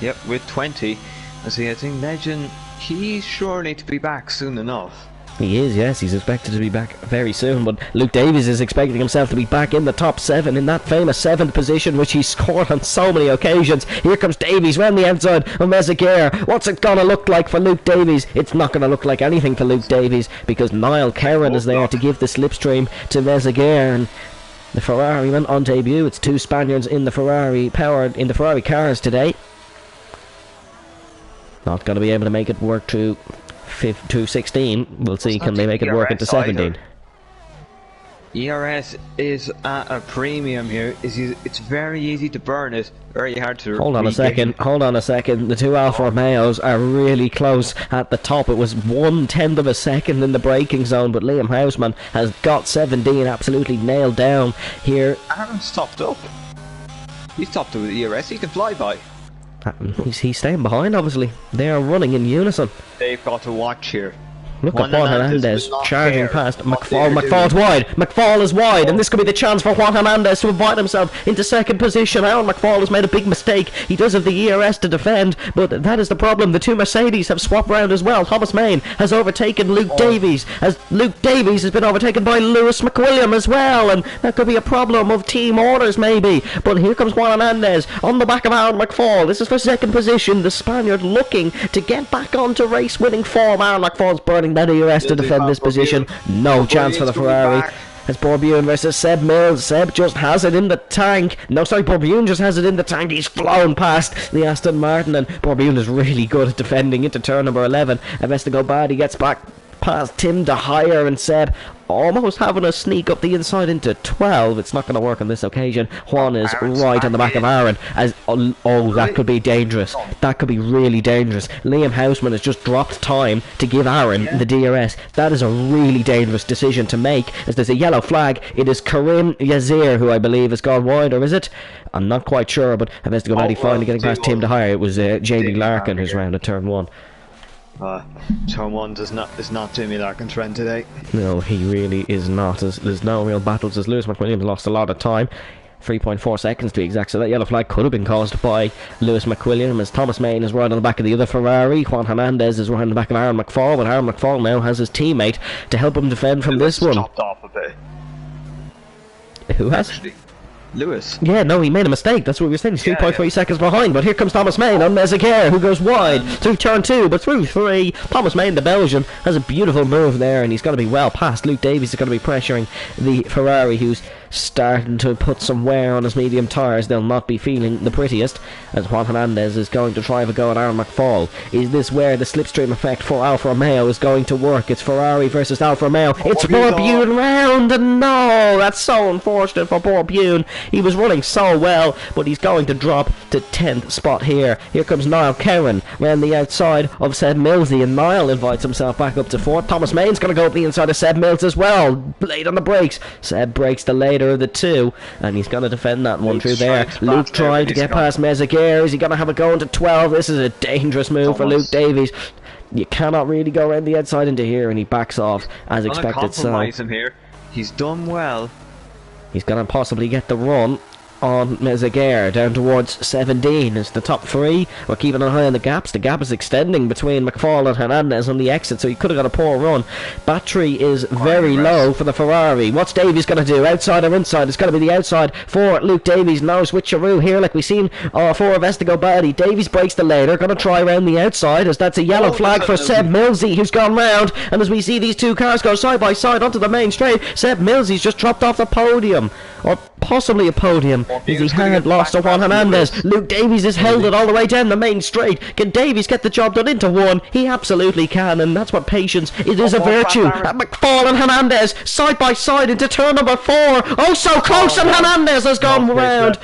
Yep, with 20. I see, I think Legend, he's surely to be back soon enough. He is, yes, he's expected to be back very soon, but Luke Davies is expecting himself to be back in the top 7, in that famous 7th position which he's scored on so many occasions. Here comes Davies round the outside of Mezaguer. What's it gonna look like for Luke Davies? It's not gonna look like anything for Luke Davies, because Niall Kerrin is there to give the slipstream to Mezaguer, and the Ferrari went on debut. It's 2 Spaniards in the Ferrari cars today. Not gonna be able to make it work to 16. We'll see, can they make it work into 17? ERS is at a premium here. It's very easy to burn it, very hard to hold on a second. The 2 Alfa Romeos are really close at the top. It was 1/10 of a second in the braking zone, but Liam Houseman has got 17 absolutely nailed down here. Aaron stopped up. He stopped with ERS. He can fly by. He's staying behind, obviously. They are running in unison. They've got to watch here. Look at Juan Hernandez charging past McFall. McFall's wide. McFall is wide, and this could be the chance for Juan Hernandez to invite himself into 2nd position. Aaron McFall has made a big mistake. He does have the ERS to defend, but that is the problem. The 2 Mercedes have swapped round as well. Thomas Main has overtaken Luke Davies, as Luke Davies has been overtaken by Lewis McWilliam as well, and that could be a problem of team orders maybe. But here comes Juan Hernandez on the back of Aaron McFall. This is for 2nd position. The Spaniard looking to get back onto race-winning form. Aaron McFall's burning that ERS to defend this position. No chance for the Ferrari. It's Bourbion versus Seb Mills. Seb just has it in the tank. No, sorry, Bourbion just has it in the tank. He's flown past the Aston Martin, and Bourbion is really good at defending into turn number 11. He gets back past Tim De Hire, and Seb almost having a sneak up the inside into 12. It's not going to work on this occasion. Juan is right on the back of Aaron. That could be dangerous. That could be really dangerous. Liam Houseman has just dropped time to give Aaron the DRS. That is a really dangerous decision to make, as there's a yellow flag. It is Karim Yazir who I believe has gone wide, or is it? I'm not quite sure, but Avestigomati finally getting past Tim De Hire. It was Jamie Larkin who's round at turn 1. Turn 1 is not Jamie Larkin's run today. No, he really is not. There's no real battles, as Lewis McWilliams lost a lot of time. 3.4 seconds to be exact, so that yellow flag could have been caused by Lewis McWilliam, as Thomas Main is right on the back of the other Ferrari. Juan Hernandez is right on the back of Aaron McFall, but Aaron McFall now has his teammate to help him defend from this one. Chopped off a bit. Who has? Actually, Lewis. Yeah, no, he made a mistake. That's what we were saying. He's 3.3 seconds behind. But here comes Thomas Main on Mezaguer, who goes wide through turn 2, but through 3. Thomas Main, the Belgian, has a beautiful move there, and he's got to be well past. Luke Davies is going to be pressuring the Ferrari, who's starting to put some wear on his medium tyres. They'll not be feeling the prettiest, as Juan Hernandez is going to try have a go at Aaron McFall. Is this where the slipstream effect for Alfa Romeo is going to work? It's Ferrari versus Alfa Romeo. It's Bourbion round, and no, that's so unfortunate for Bourbion. He was running so well, but he's going to drop to 10th spot here. Here comes Niall Kerrin round the outside of Seb Millsy, and Niall invites himself back up to 4th. Thomas Main's going to go up the inside of Seb Mills as well. Late on the brakes. Seb breaks the later of the 2, and he's going to defend that one through there. Luke trying to get past Mezaguer. Is he going to have it go into 12? This is a dangerous move for Luke Davies. You cannot really go around the outside into here, and he backs off as expected. So him here. He's done well. He's going to possibly get the run on Mezaguer down towards 17. It's the top 3. We're keeping an eye on the gaps. The gap is extending between McFall and Hernandez on the exit, so he could have got a poor run. Battery is very low for the Ferrari. What's Davies going to do? Outside or inside? It's going to be the outside for Luke Davies. No switcheroo here like we've seen for Avestigomati. Davies breaks the later. Going to try around the outside, as that's a yellow flag for Seb Millsy, who's gone round. And as we see these 2 cars go side by side onto the main straight, Seb Millsy's just dropped off the podium, or possibly a podium, as he had lost to Juan Hernandez. Luke Davies has held it all the way down the main straight. Can Davies get the job done into 1? He absolutely can, and that's what patience, it is a virtue. At McFall and Hernandez side by side into turn number 4. Oh, so close, and Hernandez has gone round.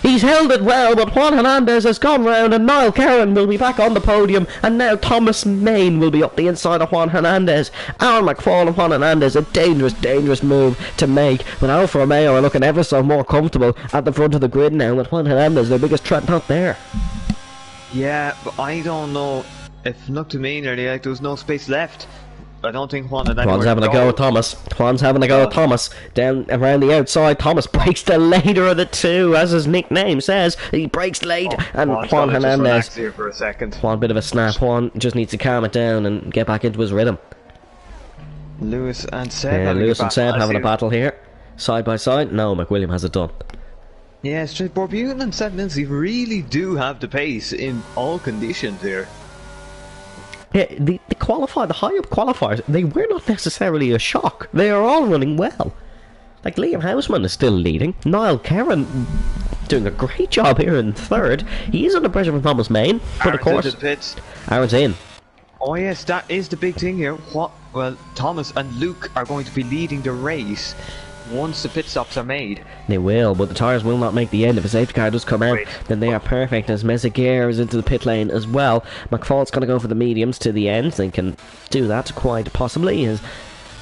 He's held it well, but Juan Hernandez has gone round, and Niall Kerrin will be back on the podium, and now Thomas Main will be up the inside of Juan Hernandez. Aaron McFall and Juan Hernandez, a dangerous move to make, but Alfa Romeo are looking ever so more comfortable at the front of the grid now, with Juan Hernandez, their biggest threat, not there. Yeah, but I don't know. If it looked to me nearly like there was no space left. I don't think Juan had anywhere Juan's having a go at Thomas. Juan's having a go at Thomas. Down around the outside, Thomas breaks the later of the two, as his nickname says. He breaks late, and Juan Hernandez. Here for a second. Juan, bit of a snap. Juan just needs to calm it down and get back into his rhythm. Lewis and Seb. Yeah, Lewis and Seb having a battle here, side by side. No, McWilliam has it done. Yeah, straight. Borbune and Seb Lindsay really do have the pace in all conditions here. Yeah, the high-up qualifiers, they were not necessarily a shock. They are all running well. Like, Liam Houseman is still leading. Niall Kerrin doing a great job here in third. He is under pressure from Thomas Main, but of course, Aaron's in. Oh yes, that is the big thing here. Well, Thomas and Luke are going to be leading the race once the pit stops are made. They will, but the tyres will not make the end. If a safety car does come out, then they are perfect, as Meseguer is into the pit lane as well. McFall's going to go for the mediums to the end. They can do that quite possibly, as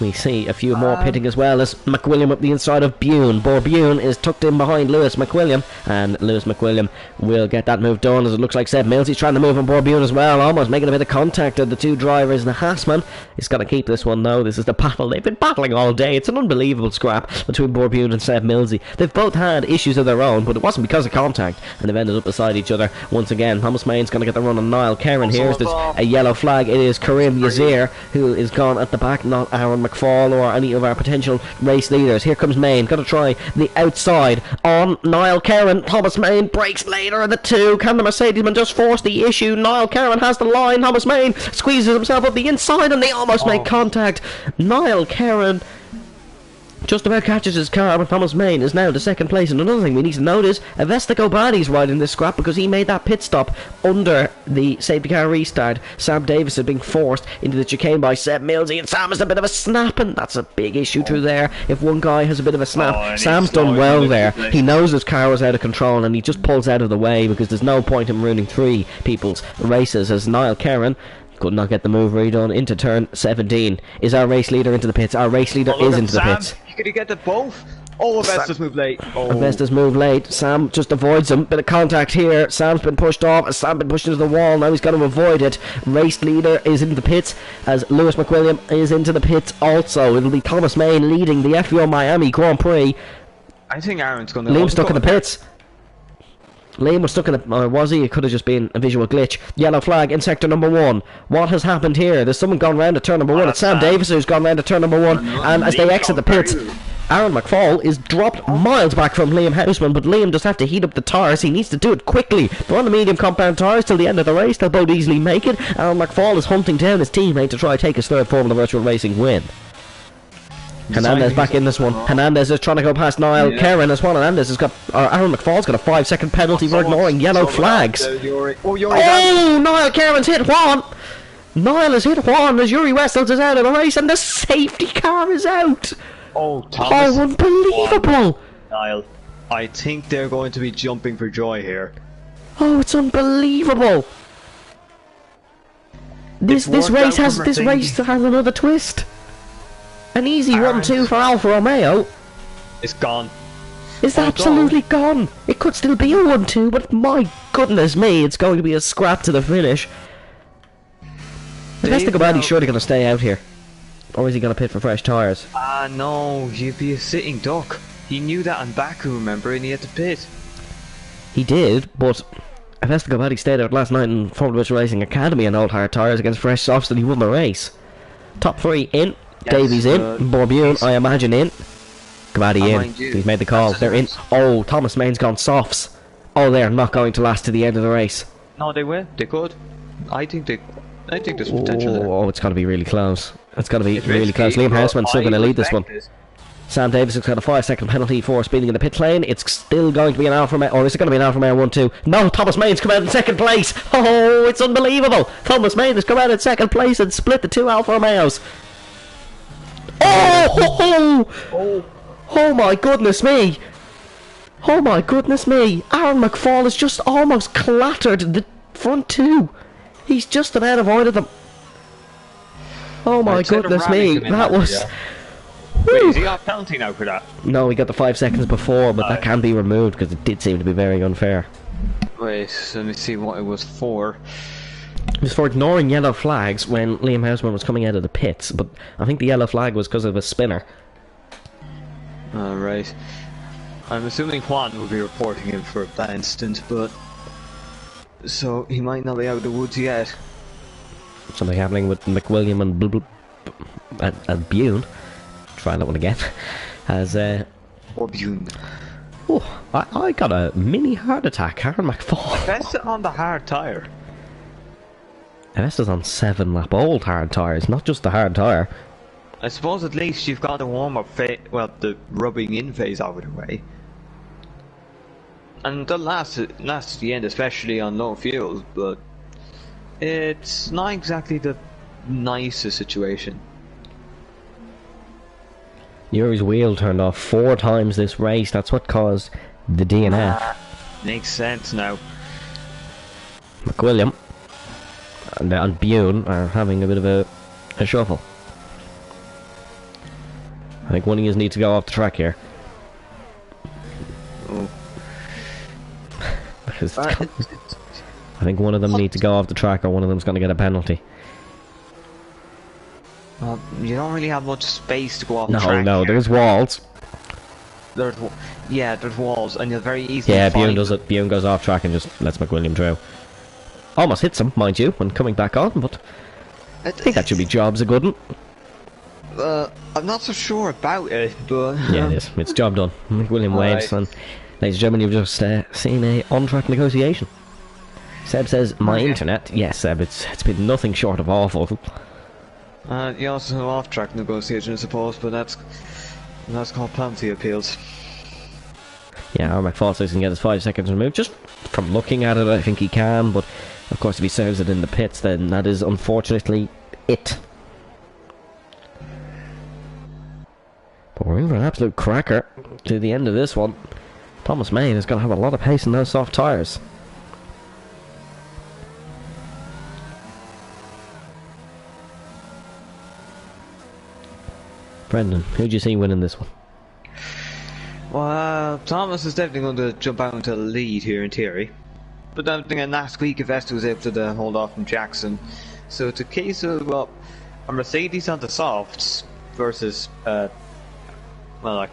we see a few more pitting as well, as McWilliam up the inside of Bune. Borbune is tucked in behind Lewis McWilliam, and Lewis McWilliam will get that move done, as it looks like Seb Millsy's trying to move on Borbune as well, almost making a bit of contact of the two drivers. The Haasman is going to keep this one though. This is the battle. They've been battling all day. It's an unbelievable scrap between Borbune and Seb Millsy. They've both had issues of their own, but it wasn't because of contact, and they've ended up beside each other once again. Thomas Main's going to get the run on Niall Kerrin here. There's a yellow flag. It is Karim Yazir who is gone at the back, not Aaron McFall or any of our potential race leaders. Here comes Main, going to try the outside on Niall Kerrin. Thomas Main breaks later in the two. Can the Mercedes-man just force the issue? Niall Kerrin has the line. Thomas Main squeezes himself up the inside, and they almost make contact. Niall Kerrin just about catches his car, but Thomas Main is now to second place. And another thing we need to note is Avesta Badi's riding this scrap, because he made that pit stop under the safety car restart. Sam Davis is being forced into the chicane by Seb Millsy, and Sam has a bit of a snap, and that's a big issue through there. If one guy has a bit of a snap, Sam's done well there. He knows his car was out of control, and he just pulls out of the way, because there's no point in ruining three people's races, as Niall Kerrin could not get the move redone into turn 17. Is our race leader into the pits? Our race leader is into the pits. Could he get the both? Oh, Avesta's moved late. Avesta's moved late. Sam just avoids him. Bit of contact here. Sam's been pushed off. Sam's been pushed into the wall. Now he's got to avoid it. Race leader is in the pits, as Lewis McWilliam is into the pits also. It'll be Thomas Main leading the FVR Miami Grand Prix. I think Aaron's going to... Liam's stuck in the pits. Liam was stuck in it, or was he? It could have just been a visual glitch. Yellow flag in sector number 1. What has happened here? There's someone gone round to turn number 1. It's Sam Davis who's gone round to turn number 1. And as they exit the pits, Aaron McFall is dropped miles back from Liam Houseman, but Liam does have to heat up the tyres. He needs to do it quickly. They're on the medium compound tyres till the end of the race. They'll both easily make it. Aaron McFall is hunting down his teammate to try to take his third Formula Virtual Racing win. Hernandez back in this one. Hernandez is trying to go past Niall Kerrin, as Juan Hernandez has got, or Aaron McFall's got a 5-second penalty for ignoring yellow flags. Oh, Niall Kerrin's hit Juan. Niall has hit Juan as Yuri Wessels is out of the race, and the safety car is out. Oh, Thomas. Oh, unbelievable. Niall, I think they're going to be jumping for joy here. Oh, it's unbelievable. This race has another twist. An easy 1-2 for Alfa Romeo. It's gone. It's absolutely gone. It could still be a 1-2, but my goodness me, it's going to be a scrap to the finish. Avesta Badi's surely going to stay out here. Or is he going to pit for fresh tyres? No, he'd be a sitting duck. He knew that in Baku, remember, and he had to pit. He did, but Avesta Badi stayed out last night in Formula Virtual Racing Academy on old hard tyres against fresh softs, and he won the race. Top 3 in. Yes, Davies in. Borbune, I imagine, in. Gabadi in. He's made the call. They're in. Oh, Thomas Main's gone softs. Oh, they're not going to last to the end of the race. No, they will. They could. I think there's potential there. Oh, it's got to be really close. It's got to be really close. Liam Houseman's still going to lead this one. Sam Davis has got a 5-second penalty for speeding in the pit lane. It's still going to be an Alfa Romeo, or is it going to be an Alfa Romeo 1-2? No, Thomas Main's come out in second place. Oh, it's unbelievable. Thomas Main has come out in second place and split the two Alfa Romeos. Oh my goodness me! Oh my goodness me! Aaron McFall has just almost clattered the front two. He's just about avoided them. Oh my goodness me! That was. Wait, is he off penalty now for that? No, he got the 5 seconds before, but that can be removed because it did seem to be very unfair. Wait, let me see what it was for. It was for ignoring yellow flags when Liam Houseman was coming out of the pits, but I think the yellow flag was because of a spinner. Right. I'm assuming Juan will be reporting him for that instance, but... So, he might not be out of the woods yet. Something happening with McWilliam and Bune. Try that one again. As, Or Bune. Oh, I got a mini heart attack, Aaron McFall. That's on the hard tyre. This is on 7-lap old hard tyres, not just the hard tyre. I suppose at least you've got the warm-up phase, well, the rubbing in phase out of the way. And they'll last to the end, especially on low fuels, but it's not exactly the nicest situation. Yuri's wheel turned off 4 times this race, that's what caused the DNF. Makes sense now. McWilliam and Bune are having a bit of a shuffle. I think one of you need to go off the track here. Oh. Because I think one of them need to go off the track or one of them's going to get a penalty. Well, you don't really have much space to go off the track. No, there's walls. There's walls, and you're very easily. Yeah, Bune does it. Bune goes off track and just lets McWilliam through. Almost hits him, mind you, when coming back on, but I think that should be jobs a good one. I'm not so sure about it, but... Yeah, it is. It's job done. McWilliam waves, and ladies and gentlemen, you've just seen a on-track negotiation. Seb says, my internet. Yes, Seb, it's been nothing short of awful. You also have off-track negotiation, I suppose, but that's called penalty appeals. Yeah, Aaron McFall says he can get his 5 seconds removed. Just from looking at it, I think he can, but of course if he serves it in the pits, then that is unfortunately it. But we're in for an absolute cracker to the end of this one. Thomas Main is going to have a lot of pace in those soft tyres. Brendan, who do you see winning this one? Well, Thomas is definitely going to jump out into the lead here in theory. But I'm thinking last week Vesta was able to hold off from Jackson. So it's a case of, well, a Mercedes on the softs versus, well, a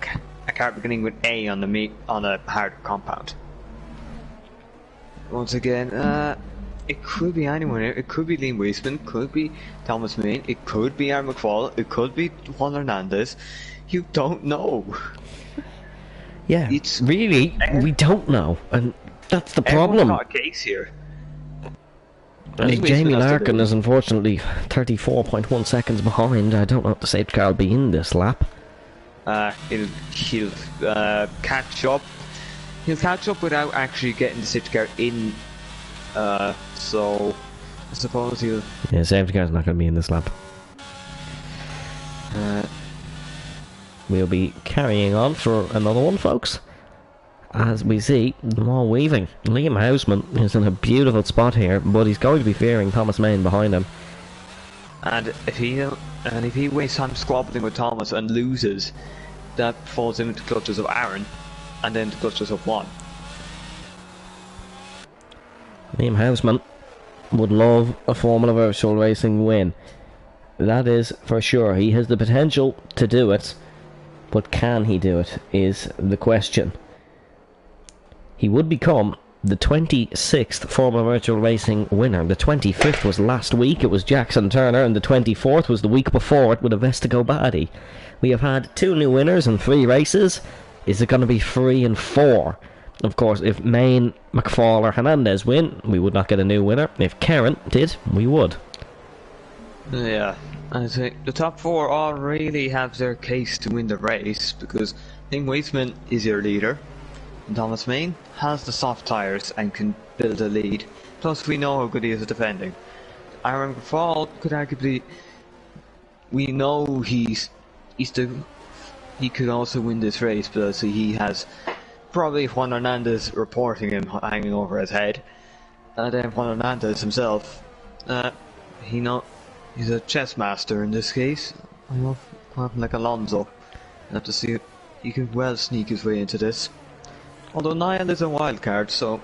car beginning with A on a hard compound. Once again, it could be anyone here. It could be Liam Weisman, it could be Thomas Main, it could be Aaron McFall, it could be Juan Hernandez. You don't know. Yeah, it's really, we don't know, and that's the problem. Not a case here. Jamie Larkin is unfortunately 34.1 seconds behind. I don't know if the safety car will be in this lap. He'll catch up. He'll catch up without actually getting the safety car in. So I suppose he'll. Yeah, safety car's not going to be in this lap. We'll be carrying on for another one, folks. As we see, more weaving. Liam Houseman is in a beautiful spot here, but he's going to be fearing Thomas Main behind him. And if he wastes time squabbling with Thomas and loses, that falls into the clutches of Aaron, and then the clutches of Juan. Liam Houseman would love a Formula Virtual Racing win. That is for sure. He has the potential to do it, but can he do it is the question. He would become the 26th Formula Virtual Racing winner. The 25th was last week, it was Jackson Turner, and the 24th was the week before it with Avesta Badi. We have had 2 new winners in 3 races. Is it going to be 3 and 4? Of course, if Main, McFall or Hernandez win, we would not get a new winner. If Karen did, we would. Yeah, I think the top 4 all really have their case to win the race, because I think Weisman is your leader, and Thomas Main has the soft tyres and can build a lead. Plus, we know how good he is at defending. Aaron McFall could arguably, we know he could also win this race, but he has probably Juan Hernandez reporting him hanging over his head. And then Juan Hernandez himself, he's a chess master in this case. I love him like Alonso. I have to see if he can well sneak his way into this. Although Niall is a wild card, so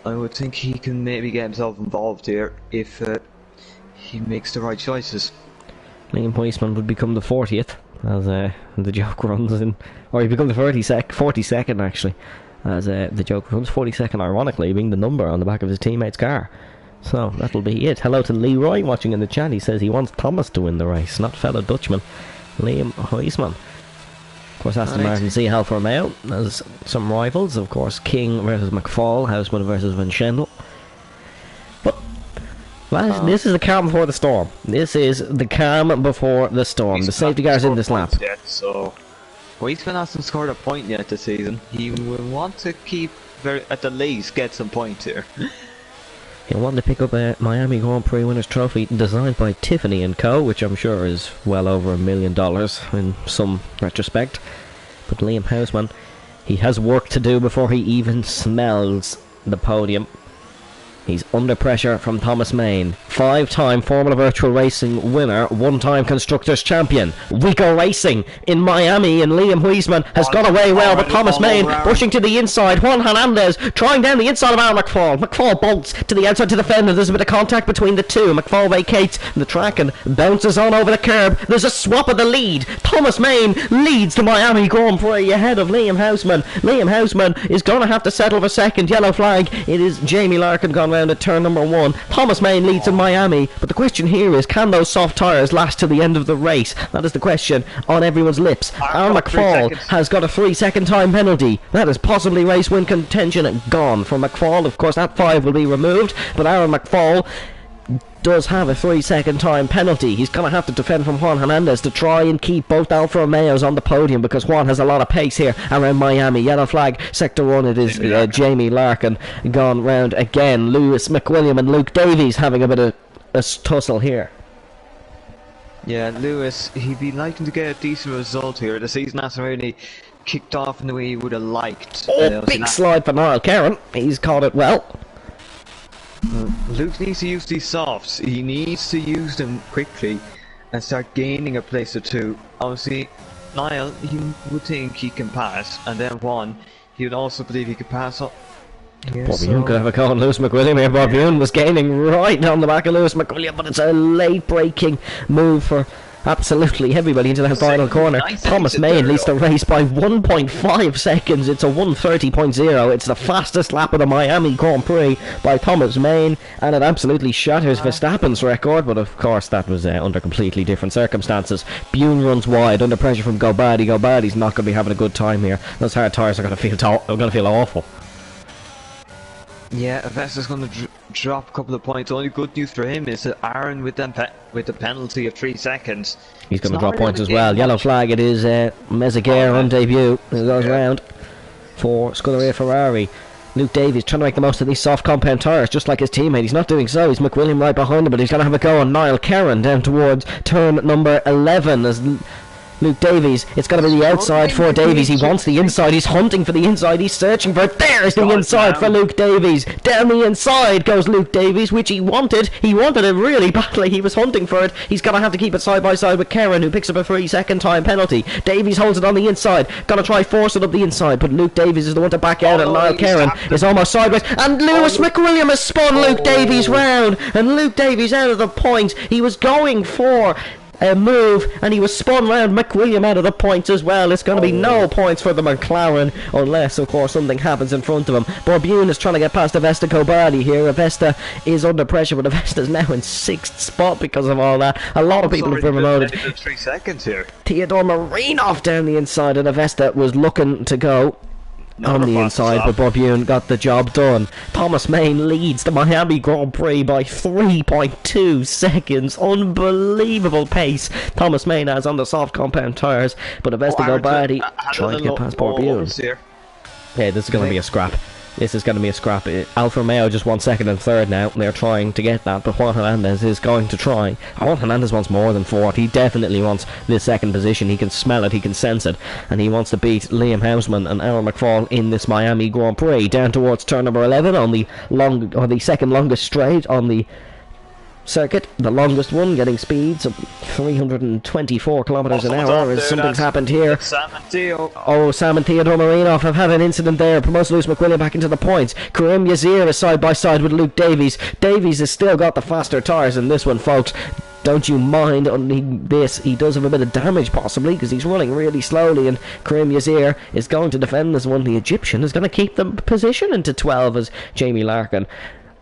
I would think he can maybe get himself involved here if he makes the right choices. Liam Huisman would become the 40th as the joke runs in, or he'd become the 42nd actually, as the joke runs. 42nd, ironically, being the number on the back of his teammate's car. So that'll be it. Hello to Leroy watching in the chat. He says he wants Thomas to win the race, not fellow Dutchman Liam Huisman. Of course, Aston Martin see Alfa Romeo as some rivals. Of course, King versus McFall, Houseman versus Van Schendel. But well, this is the calm before the storm. This is the calm before the storm. The safety car's in this lap. Yet, so Huisman hasn't scored a point yet this season. He will want to keep at the least get some points here. He'll want to pick up a Miami Grand Prix Winners' Trophy designed by Tiffany & Co., which I'm sure is well over $1 million in some retrospect. But Liam Houseman, he has work to do before he even smells the podium. He's under pressure from Thomas Main, 5-time Formula Virtual Racing winner, 1-time Constructors Champion. Rico Racing in Miami, and Liam Huisman has gone away well, but Thomas Main pushing to the inside. Juan Hernandez trying down the inside of Aaron McFall. McFall bolts to the outside to defend, and there's a bit of contact between the two. McFall vacates the track and bounces on over the curb. There's a swap of the lead. Thomas Main leads the Miami Grand Prix ahead of Liam Houseman. Liam Houseman is going to have to settle for second. Yellow flag. It is Jamie Larkin gone round at turn number 1. Thomas Main leads in Miami, but the question here is, can those soft tyres last till the end of the race? That is the question on everyone's lips. Aaron McFall has got a 3-second time penalty. That is possibly race win contention gone from McFall. Of course, that 5 will be removed, but Aaron McFall does have a 3-second time penalty. He's going to have to defend from Juan Hernandez to try and keep both Alfa Romeos on the podium, because Juan has a lot of pace here around Miami. Yellow flag, sector 1, it is Jamie Larkin gone round again. Lewis McWilliam and Luke Davies having a bit of a tussle here. Yeah, Lewis, he'd be liking to get a decent result here. The season hasn't really kicked off in the way he would have liked. Big slide for Niall Kerrin. He's caught it well. Luke needs to use these softs. He needs to use them quickly and start gaining a place or two. Obviously, Niall, he would think he can pass, and then Juan, he would also believe he could pass up. Bobby Young could have a call on Lewis McWilliam here. Bobby Young was gaining right on the back of Lewis McWilliam, but it's a late breaking move for absolutely everybody into that final corner. Thomas Main leads the race by 1.5 seconds. It's a 1:30.0. It's the fastest lap of the Miami Grand Prix by Thomas Main, and it absolutely shatters Verstappen's record, but of course that was under completely different circumstances. Bune runs wide under pressure from Gobadi. Gobadi's not going to be having a good time here. Those hard tyres are going to feel awful. Yeah, Vesta's going to drop a couple of points. Only good news for him is that Aaron with the penalty of 3 seconds. He's going to drop points as well. Yellow flag, it is Mezaguer on debut. It goes round for Scuderia Ferrari. Luke Davies trying to make the most of these soft compound tyres, just like his teammate. He's not doing so. He's McWilliam right behind him, but he's going to have a go on Niall Kerrin down towards turn number 11 as Luke Davies, it's got to be the outside for Davies. He wants the inside. He's hunting for the inside. He's searching for it. There's the inside for Luke Davies. Down the inside goes Luke Davies, which he wanted. He wanted it really badly. He was hunting for it. He's going to have to keep it side by side with Kerrin, who picks up a 3-second time penalty. Davies holds it on the inside. Going to try force it up the inside, but Luke Davies is the one to back out, and Niall Kerrin is almost sideways. And Lewis McWilliam has spun Luke Davies round, and Luke Davies out of the points. He was going for a move, and he was spun round. McWilliam out of the points as well. It's going to be no points for the McLaren, unless of course something happens in front of him. Borbune is trying to get past Avesta Kobadi here. Avesta is under pressure, but Avesta's now in 6th spot because of all that. A lot of people have been promoted. 3 seconds here. Theodore Marinov down the inside, and Avesta was looking to go on the inside, but Borbune got the job done. Thomas Main leads the Miami Grand Prix by 3.2 seconds. Unbelievable pace Thomas Main has on the soft compound tyres, but Avesta Gobadi trying to get past Borbune. Yeah, this is going to be a scrap. This is going to be a scrap. Alfa Romeo just won second and third now. They're trying to get that, but Juan Hernandez is going to try. Juan Hernandez wants more than fourth. He definitely wants this second position. He can smell it, he can sense it, and he wants to beat Liam Houseman and Aaron McFall in this Miami Grand Prix. Down towards turn number 11 on the second longest straight on the circuit, the longest one, getting speeds of 324 kilometers an hour. Something's happened here. Sam and Theo. Oh, Sam and Theodore Marinov have had an incident there. Promotes Lewis McWilliam back into the points. Karim Yazir is side by side with Luke Davies. Davies has still got the faster tyres in this one, folks. Don't you mind on this. He does have a bit of damage possibly because he's running really slowly, and Karim Yazir is going to defend this one. The Egyptian is going to keep the position into 12 as Jamie Larkin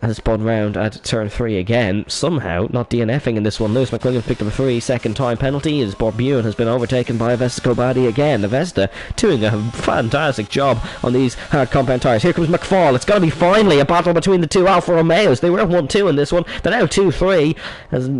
has spun round at turn 3 again. Somehow not DNFing in this one. Lewis McWilliams picked up a 3-second time penalty as Borbune has been overtaken by Avesta Kobadi again. Avesta doing a fantastic job on these hard compound tyres. Here comes McFall. It's going to be finally a battle between the two Alfa Romeos. They were 1-2 in this one. They're now 2-3.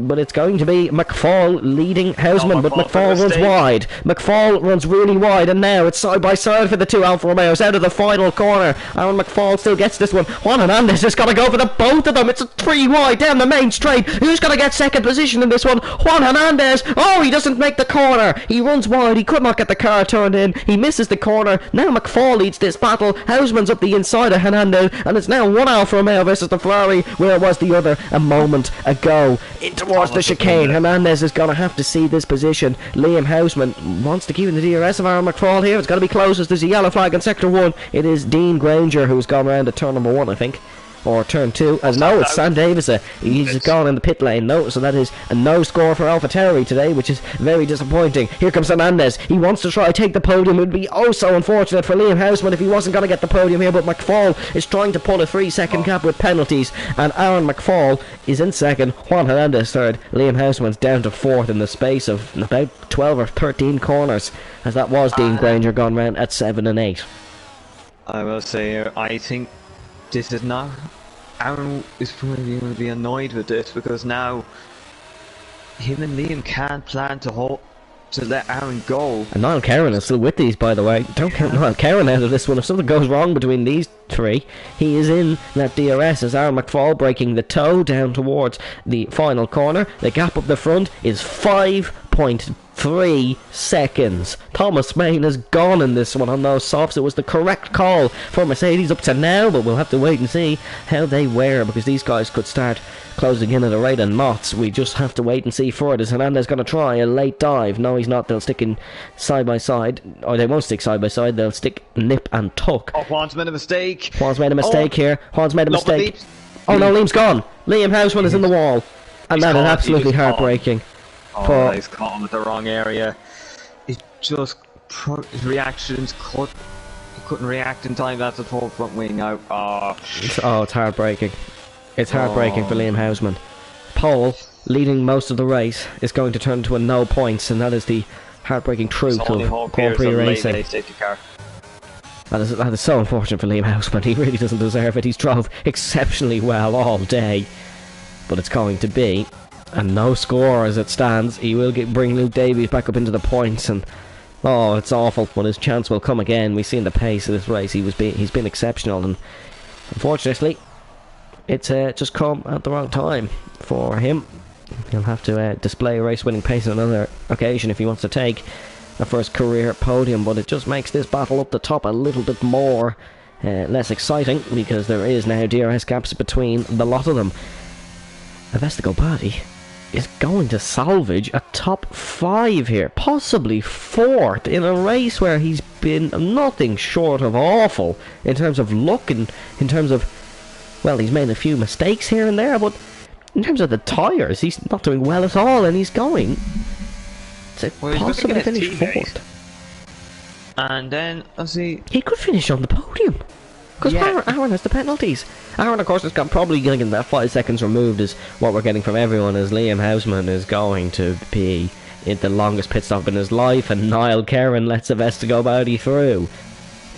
But it's going to be McFall leading Houseman, but McFall runs wide. McFall runs really wide, and now it's side by side for the two Alfa Romeos out of the final corner. Aaron McFall still gets this one. Juan Hernandez just got to go for the both of them. It's a 3 wide down the main straight. Who's going to get second position in this one? Juan Hernandez. Oh, he doesn't make the corner. He runs wide. He could not get the car turned in. He misses the corner. Now McFall leads this battle. Houseman's up the inside of Hernandez, and it's now one Alfa Romeo versus the Ferrari, where was the other a moment ago. In towards the chicane. Hernandez is going to have to see this position. Liam Houseman wants to keep in the DRS of Aaron McFall here. It's going to be closest. There's a yellow flag in sector 1. It is Dean Granger who's gone around at turn number 1, I think. Or turn 2, as no, it's Sam Davis. He's gone in the pit lane. No, so that is a no score for AlphaTauri today, which is very disappointing. Here comes Hernandez. He wants to try to take the podium. It would be oh so unfortunate for Liam Houseman if he wasn't going to get the podium here, but McFall is trying to pull a 3-second gap with penalties, and Aaron McFall is in second, Juan Hernandez third. Liam Houseman's down to fourth in the space of about 12 or 13 corners, as that was Dean Granger gone round at 7 and 8. I will say, I think this is not. Aaron is probably going to be annoyed with this because now him and Liam can't plan to let Aaron go. And Niall Kerrin is still with these, by the way. Don't count Niall Kerrin out of this one. If something goes wrong between these three, he is in that DRS as Aaron McFall breaking the toe down towards the final corner. The gap up the front is 5.3 seconds. Thomas Main has gone in this one on those softs. It was the correct call for Mercedes up to now, but we'll have to wait and see how they wear, because these guys could start closing in at a rate of knots. We just have to wait and see for it. Is Hernandez going to try a late dive? No, he's not. They'll stick in side by side, or they won't stick side by side. They'll stick nip and tuck. Oh, Juan's made a mistake. Juan's made a mistake here. Juan's made a mistake. Oh no, Liam's gone. Liam Houseman is in the wall, and that is absolutely heartbreaking. Oh, he's caught him at the wrong area. It just his reactions he couldn't react in time. That's the full front wing out. It's heartbreaking. It's heartbreaking for Liam Houseman. Pole, leading most of the race, is going to turn into a no points, and that is the heartbreaking truth of Grand Prix racing. That is so unfortunate for Liam Houseman. He really doesn't deserve it. He's drove exceptionally well all day, but it's going to be a no score as it stands. He will bring Luke Davies back up into the points, and oh, it's awful, but his chance will come again. We've seen the pace of this race. He's been exceptional, and unfortunately it's just come at the wrong time for him. He'll have to display a race-winning pace on another occasion if he wants to take a first career podium, but it just makes this battle up the top a little bit more less exciting, because there is now DRS gaps between the lot of them. Avesta Kobadi is going to salvage a top 5 here, possibly 4th, in a race where he's been nothing short of awful in terms of luck and in terms of, well, he's made a few mistakes here and there, but in terms of the tyres, he's not doing well at all, and he's going to possibly finish 4th. And then, he could finish on the podium, because Aaron has the penalties. Aaron, of course, is probably going to get that 5 seconds removed, is what we're getting from everyone, as Liam Houseman is going to be in the longest pit stop in his life, and Niall Kerrin lets Avesta Kobadi through.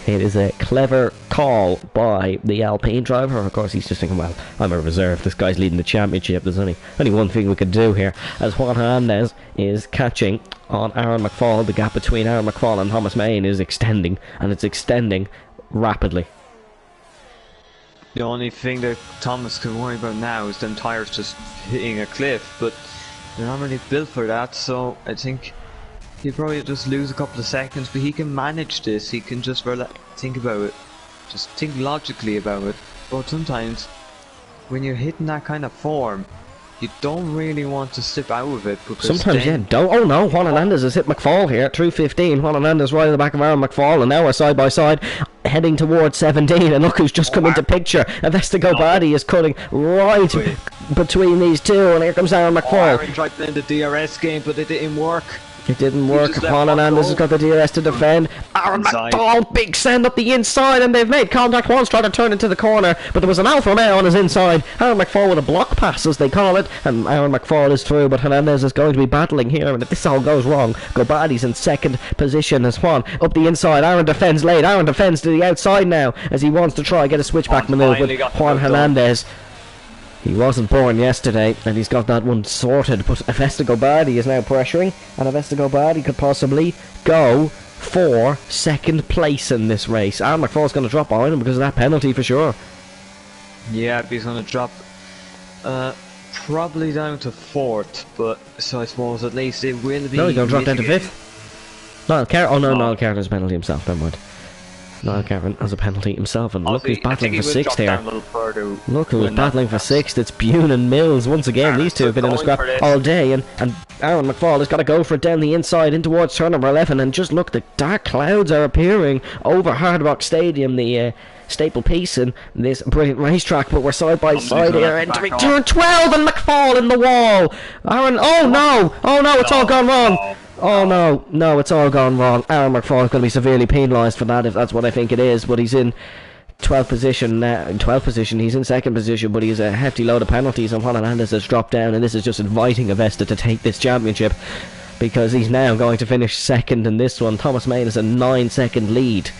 It is a clever call by the Alpine driver. Of course, he's just thinking, well, I'm a reserve. This guy's leading the championship. There's only one thing we can do here. As Juan Hernandez is catching on Aaron McFall, the gap between Aaron McFall and Thomas Main is extending, and it's extending rapidly. The only thing that Thomas can worry about now is them tyres just hitting a cliff, but they're not really built for that, so I think he'll probably just lose a couple of seconds, but he can manage this. He can just think about it, just think logically about it. But sometimes when you're hitting that kind of form, you don't really want to slip out of it, because sometimes, yeah, don't. Oh no, Juan Hernandez has hit McFall here at 3:15. Juan Hernandez right in the back of Aaron McFall, and now we're side by side, heading towards 17. And look who's just come into picture. Avesta Badi is cutting right between these two, and here comes Aaron McFall. Aaron tried playing the DRS game, but it didn't work. It didn't work. Juan Hernandez has got the DRS to defend. Aaron McFall, big send up the inside, and they've made contact once, trying to turn into the corner, but there was an Alfa Romeo on his inside. Aaron McFall with a block pass, as they call it, and Aaron McFall is through, but Hernandez is going to be battling here, and if this all goes wrong, Gobadi's in second position as Juan up the inside. Aaron defends late. Aaron defends to the outside now, as he wants to try and get a switchback manoeuvre with Juan Hernandez. He wasn't born yesterday, and he's got that one sorted, but Avesta Badi is now pressuring, and Avesta Badi could possibly go for second place in this race. Aaron McFall's going to drop behind him because of that penalty for sure. Yeah, he's going to drop probably down to fourth, but so I suppose at least it will be... No, he's going to drop down to fifth. Niall Carroll, Niall Carroll has a penalty himself, never mind. Niall Cameron has a penalty himself, and look who's battling for sixth here. Look who's battling for sixth. It's Bune and Mills once again. These two have been in a scrap all day, and Aaron McFall has got to go for it down the inside in towards turn number 11. And just look, the dark clouds are appearing over Hard Rock Stadium, the staple piece in this brilliant racetrack. But we're side by side here, entering turn 12, and McFall in the wall. Aaron, oh no, it's all gone wrong. Oh no, it's all gone wrong. Aaron McFall is going to be severely penalised for that, if that's what I think it is. But he's in 12th position now. In 12th position, he's in second position, but he's a hefty load of penalties, and Juan Hernandez has dropped down, and this is just inviting Avesta to take this championship, because he's now going to finish second in this one. Thomas Main is a 9-second lead.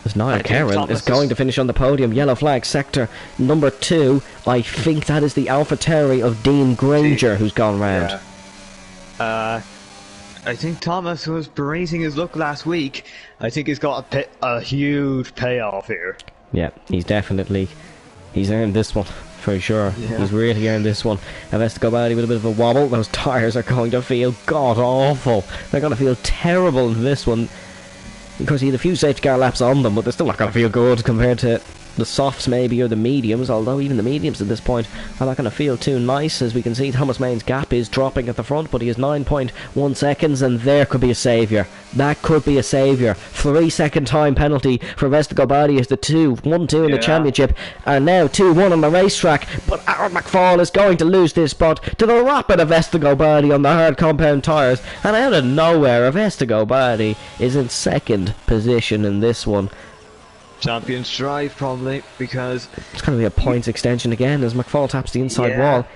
As Niall Cameron is going to finish on the podium. Yellow flag, sector number 2. I think that is the AlphaTauri of Dean Granger who's gone round. Yeah. I think Thomas was praising his luck last week. I think he's got a huge payoff here. Yeah, he's earned this one for sure. Yeah. He's really earned this one. Avesta Badi with a bit of a wobble. Those tyres are going to feel god awful. They're going to feel terrible in this one, because he had a few safety car laps on them, but they're still not going to feel good compared to the softs maybe, or the mediums, although even the mediums at this point are not going to feel too nice. As we can see, Thomas Main's gap is dropping at the front, but he has 9.1 seconds, and there could be a saviour. That could be a saviour. 3-second time penalty for Avesta Badi is the 1-2 in the championship, and now 2-1 on the racetrack. But Aaron McFall is going to lose this spot to the rapid Avesta Badi on the hard compound tyres, and out of nowhere Avesta Badi is in second position in this one. Champion's drive probably, because it's going to be a points extension again as McFall taps the inside wall.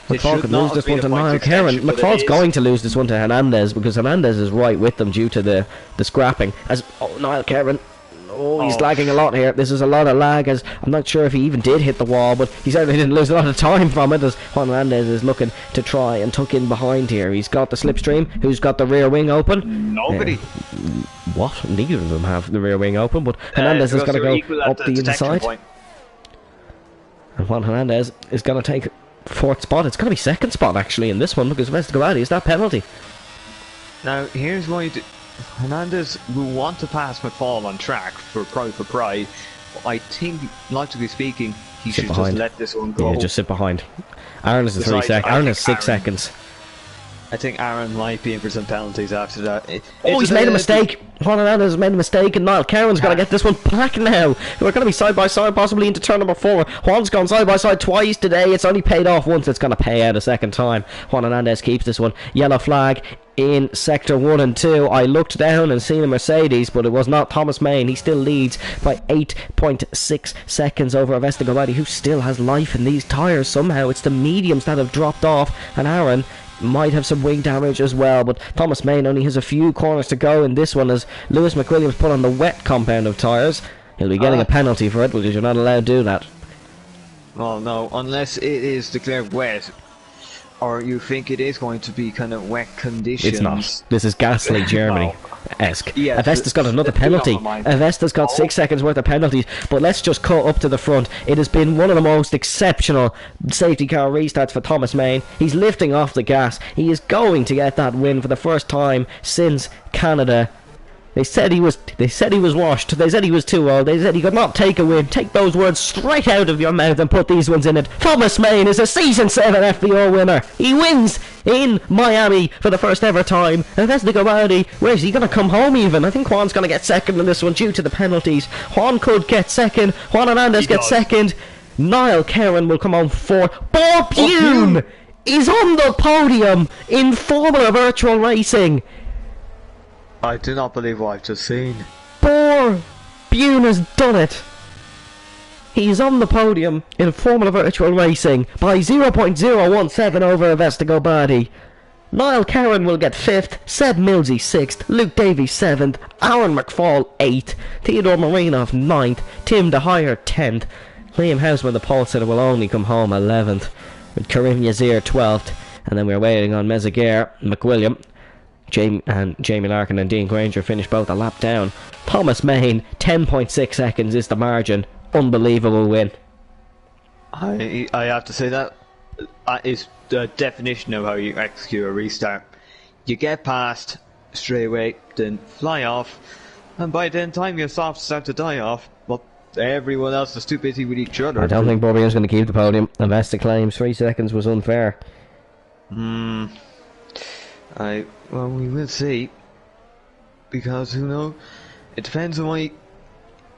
McFall could lose this one to Niall Cameron. McFall's going to lose this one to Hernandez, because Hernandez is right with them due to the scrapping. As Niall Cameron, he's lagging a lot here. This is a lot of lag, as I'm not sure if he even did hit the wall, but he certainly didn't lose a lot of time from it, as Juan Hernandez is looking to try and tuck in behind here. He's got the slipstream. Who's got the rear wing open? Nobody. What? Neither of them have the rear wing open, but Hernandez has got to go up the inside. And Juan Hernandez is going to take fourth spot. It's going to be second spot actually in this one, because Avesta Badi is that penalty. Now here's why Hernandez will want to pass McFall on track for pride. But I think, logically speaking, he should just let this one go. Yeah, just sit behind. Aaron is Aaron has 6 seconds. I think Aaron might be in for some penalties after that. He's made a mistake. Juan Hernandez has made a mistake, and Niall Cameron's got to get this one back now. We're going to be side by side, possibly into turn number 4. Juan's gone side by side twice today. It's only paid off once. It's going to pay out a second time. Juan Hernandez keeps this one. Yellow flag in sector 1 and 2. I looked down and seen a Mercedes, but it was not Thomas Main. He still leads by 8.6 seconds over Avesta Badi, who still has life in these tyres somehow. It's the mediums that have dropped off, and Aaron might have some wing damage as well, but Thomas Main only has a few corners to go in this one, as Lewis McWilliams put on the wet compound of tyres. He'll be getting a penalty for it, because you're not allowed to do that. Well, no, unless it is declared wet. or you think it is going to be kind of wet conditions? It's not. This is ghastly Germany-esque. Yeah, Avesta's got another penalty. Avesta's got 6 seconds worth of penalties, but let's just cut up to the front. It has been one of the most exceptional safety car restarts for Thomas Main. He's lifting off the gas. He is going to get that win for the first time since Canada. They said he was washed. They said he was too old. They said he could not take a win. Take those words straight out of your mouth and put these ones in it. Thomas Main is a Season 7 FVR winner. He wins in Miami for the first ever time. And that's the Gobadi. Where is he going to come home even? I think Juan's going to get second in this one due to the penalties. Juan could get second. Juan Hernandez gets second. Niall Kerrin will come on fourth. Bob Bune is on the podium in Formula Virtual Racing. I do not believe what I've just seen. Bune has done it. He's on the podium in Formula Virtual Racing by 0.017 over Avesta Gobadi. Niall Kerrin will get 5th, Seb Millsy 6th, Luke Davies 7th, Aaron McFall 8th, Theodore Marinov 9th, Tim DeHire 10th, Liam Houseman the pole sitter will only come home 11th, with Karim Yazir 12th, and then we're waiting on Mezaguer, McWilliam, Jamie Larkin and Dean Granger finished both a lap down. Thomas Main, 10.6 seconds is the margin. Unbelievable win. I have to say that is the definition of how you execute a restart. You get past straight away, then fly off, and by the time your softs start to die off, well, everyone else is too busy with each other. I don't think Bobby is going to keep the podium. Avesta claims 3 seconds was unfair. Well, we will see, because who knows? It depends on what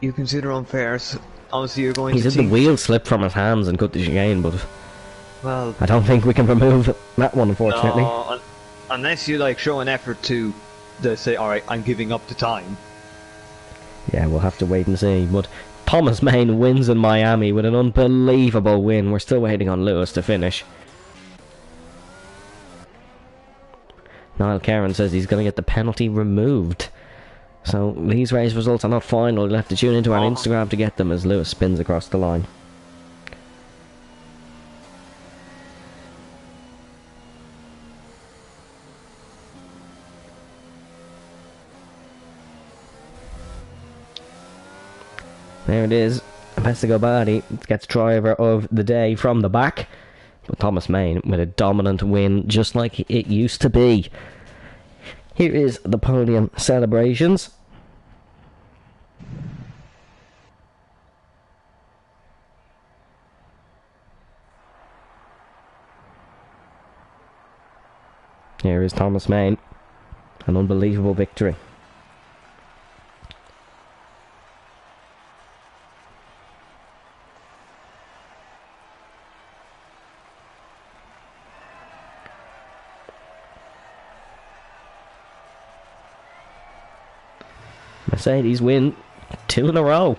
you consider unfair. So obviously, you're going to. He said the wheel slipped from his hands and cut the chicane, but well, I don't think we can remove that one, unfortunately. No, unless you like show an effort to say, "All right, I'm giving up the time." Yeah, we'll have to wait and see. But Thomas Main wins in Miami with an unbelievable win. We're still waiting on Lewis to finish. Niall Kerrin says he's going to get the penalty removed. So these race results are not final. You'll have to tune into our Instagram to get them as Lewis spins across the line. There it is. Avesta Gobadi gets driver of the day from the back. But Thomas Main with a dominant win, just like it used to be. Here is the podium celebrations. Here is Thomas Main. An unbelievable victory. Mercedes win 2 in a row.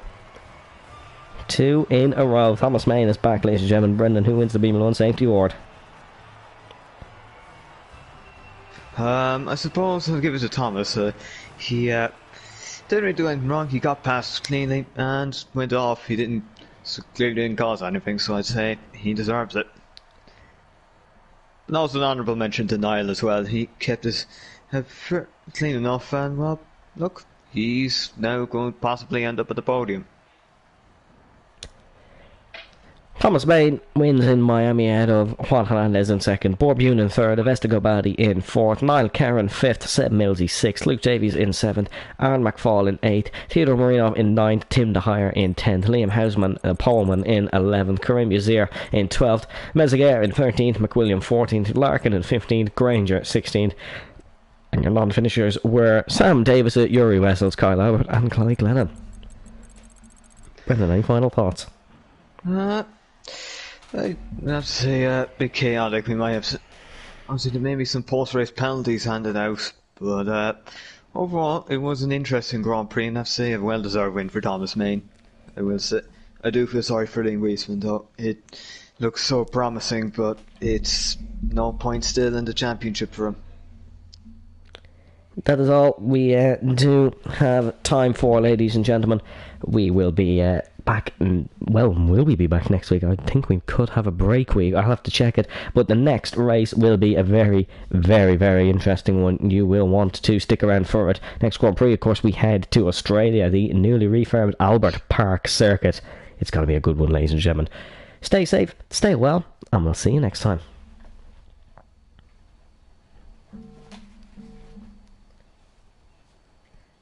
2 in a row. Thomas Main is back, ladies and gentlemen. Brendan, who wins the B1 Safety Award? I suppose I'll give it to Thomas. He didn't really do anything wrong. He got past cleanly and went off. He clearly didn't cause anything, so I'd say he deserves it. And also an honourable mention to Niall as well. He kept his clean enough, and well, look. He's now going to possibly end up at the podium. Thomas Main wins in Miami ahead of Juan Hernandez in second, Bob Bune in third, Avesta Gobadi in fourth, Niall Kerrin fifth, Seb Millsy sixth, Luke Davies in seventh, Aaron McFall in eighth, Theodore Marinov in ninth, Tim DeHire in 10th, Liam Houseman Poleman in 11th, Karim Yazir in 12th, Mezaguer in 13th, McWilliam 14th, Larkin in 15th, Granger 16th. And your non-finishers were Sam Davis, Yuri Wessels, Kyle Albert and Chloe Glennon. Brendan, any final thoughts? I have to say a bit chaotic. We might have obviously maybe some post-race penalties handed out, but overall it was an interesting Grand Prix, and I have to say a well-deserved win for Thomas Main. I will say I do feel sorry for Liam Wiesman though. It looks so promising, but it's no point still in the championship for him. That is all we do have time for, ladies and gentlemen. We will be back, well, will we be back next week? I think we could have a break week. I'll have to check it. But the next race will be a very, very, very interesting one. You will want to stick around for it. Next Grand Prix, of course, we head to Australia, the newly refarmed Albert Park Circuit. It's going to be a good one, ladies and gentlemen. Stay safe, stay well, and we'll see you next time.